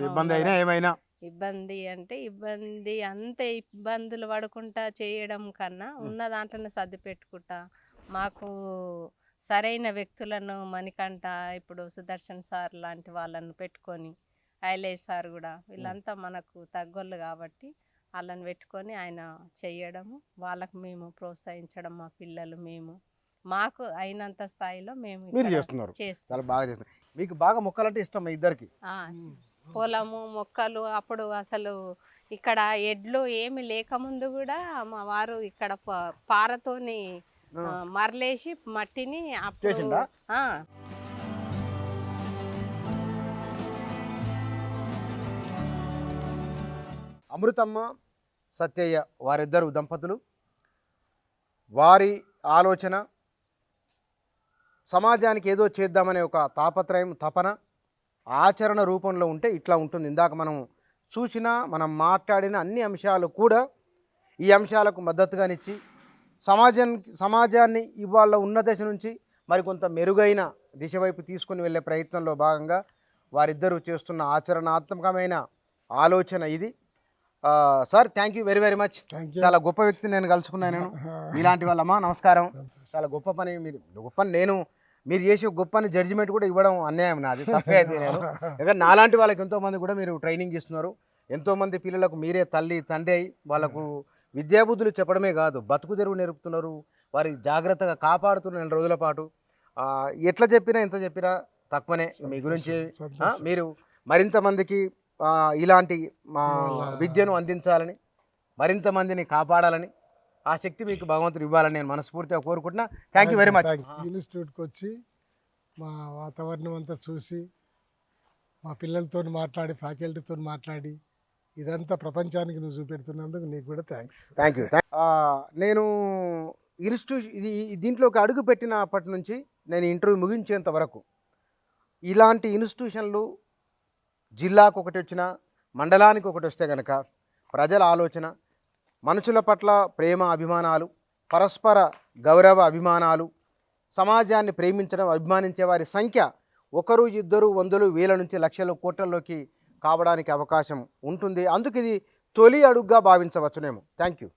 ఇబ్బంది అయినా ఏమైనా ఇబ్బంది అంటే ఇబ్బంది అంతే, ఇబ్బందులు పడుకుంటా చేయడం కన్నా ఉన్న దాంట్లోనే సర్ది పెట్టుకుంటా మాకు సరైన వ్యక్తులను, మణికంఠ, ఇప్పుడు సుదర్శన్ సార్ లాంటి వాళ్ళను పెట్టుకొని, ఐలే సార్ కూడా, వీళ్ళంతా మనకు తగ్గోళ్ళు కాబట్టి వాళ్ళని పెట్టుకొని ఆయన చేయడము, వాళ్ళకు మేము ప్రోత్సహించడం, మా పిల్లలు మేము మాకు అయినంత స్థాయిలో మేము చేస్తున్నారు. చాలా బాగా చేస్తున్నారు. మీకు బాగా మొక్కలంటే ఇష్టం ఇద్దరికి? పొలము, మొక్కలు. అప్పుడు అసలు ఇక్కడ ఎడ్లు ఏమి లేకముందు కూడా మా వారు ఇక్కడ పారతోని మరలేసి మట్టిని అప్పుడు అమృతమ్మ, సత్యయ్య వారిద్దరు దంపతులు. వారి ఆలోచన సమాజానికి ఏదో చేద్దామనే ఒక తాపత్రయం, తపన ఆచరణ రూపంలో ఉంటే ఇట్లా ఉంటుంది. ఇందాక మనం చూసిన, మనం మాట్లాడిన అన్ని అంశాలు కూడా ఈ అంశాలకు మద్దతుగానిచ్చి సమాజాన్ని ఇవాళ ఉన్న దశ నుంచి మరికొంత మెరుగైన దిశ వైపు తీసుకుని వెళ్ళే ప్రయత్నంలో భాగంగా వారిద్దరూ చేస్తున్న ఆచరణాత్మకమైన ఆలోచన ఇది. Sir, thank you very much. చాలా గొప్ప వ్యక్తిని నేను కలుసుకున్నాను. నేను ఇలాంటి వాళ్ళమ్మా, నమస్కారం. చాలా గొప్ప పని మీరు చేసే గొప్పని జడ్జిమెంట్ కూడా ఇవ్వడం అన్యాయం, నాది తప్పే అయితే. నేను ఎందుకంటే నాలాంటి వాళ్ళకి ఎంతోమంది కూడా మీరు ట్రైనింగ్ ఇస్తున్నారు. ఎంతోమంది పిల్లలకు మీరే తల్లి, తండ్రి అయి వాళ్ళకు విద్యాబుద్ధులు చెప్పడమే కాదు, బతుకు తెరువు నేర్పుతున్నారు. వారి జాగ్రత్తగా కాపాడుతున్న 4 రోజుల పాటు. ఎట్లా చెప్పినా ఎంత చెప్పినా తక్కువనే మీ గురించి. మీరు మరింత మందికి ఇలాంటి విద్యను అందించాలని, మరింత మందిని కాపాడాలని ఆ శక్తి మీకు భగవంతుడు ఇవ్వాలని నేను మనస్ఫూర్తిగా కోరుకుంటున్నా. Thank you very much. ఇన్స్టిట్యూట్కి వచ్చి మా వాతావరణం అంతా చూసి, మా పిల్లలతో మాట్లాడి, ఫ్యాకల్టీతో మాట్లాడి, ఇదంతా ప్రపంచానికి నువ్వు చూపెడుతున్నందుకు నీకు కూడా థ్యాంక్స్. Thank you. నేను దీంట్లోకి అడుగు పెట్టినప్పటి నుంచి నేను ఇంటర్వ్యూ ముగించేంత వరకు ఇలాంటి ఇన్స్టిట్యూషన్లు జిల్లాకు ఒకటి వచ్చినా మండలానికి ఒకటి వస్తే కనుక ప్రజల ఆలోచన, మనుషుల పట్ల ప్రేమ అభిమానాలు, పరస్పర గౌరవ అభిమానాలు, సమాజాన్ని ప్రేమించడం, అభిమానించే వారి సంఖ్య 1, 2, 100, వేల నుంచి లక్షల కోట్లలోకి కావడానికి అవకాశం ఉంటుంది. అందుకు ఇది తొలి అడుగుగా భావించవచ్చునేమో. Thank you.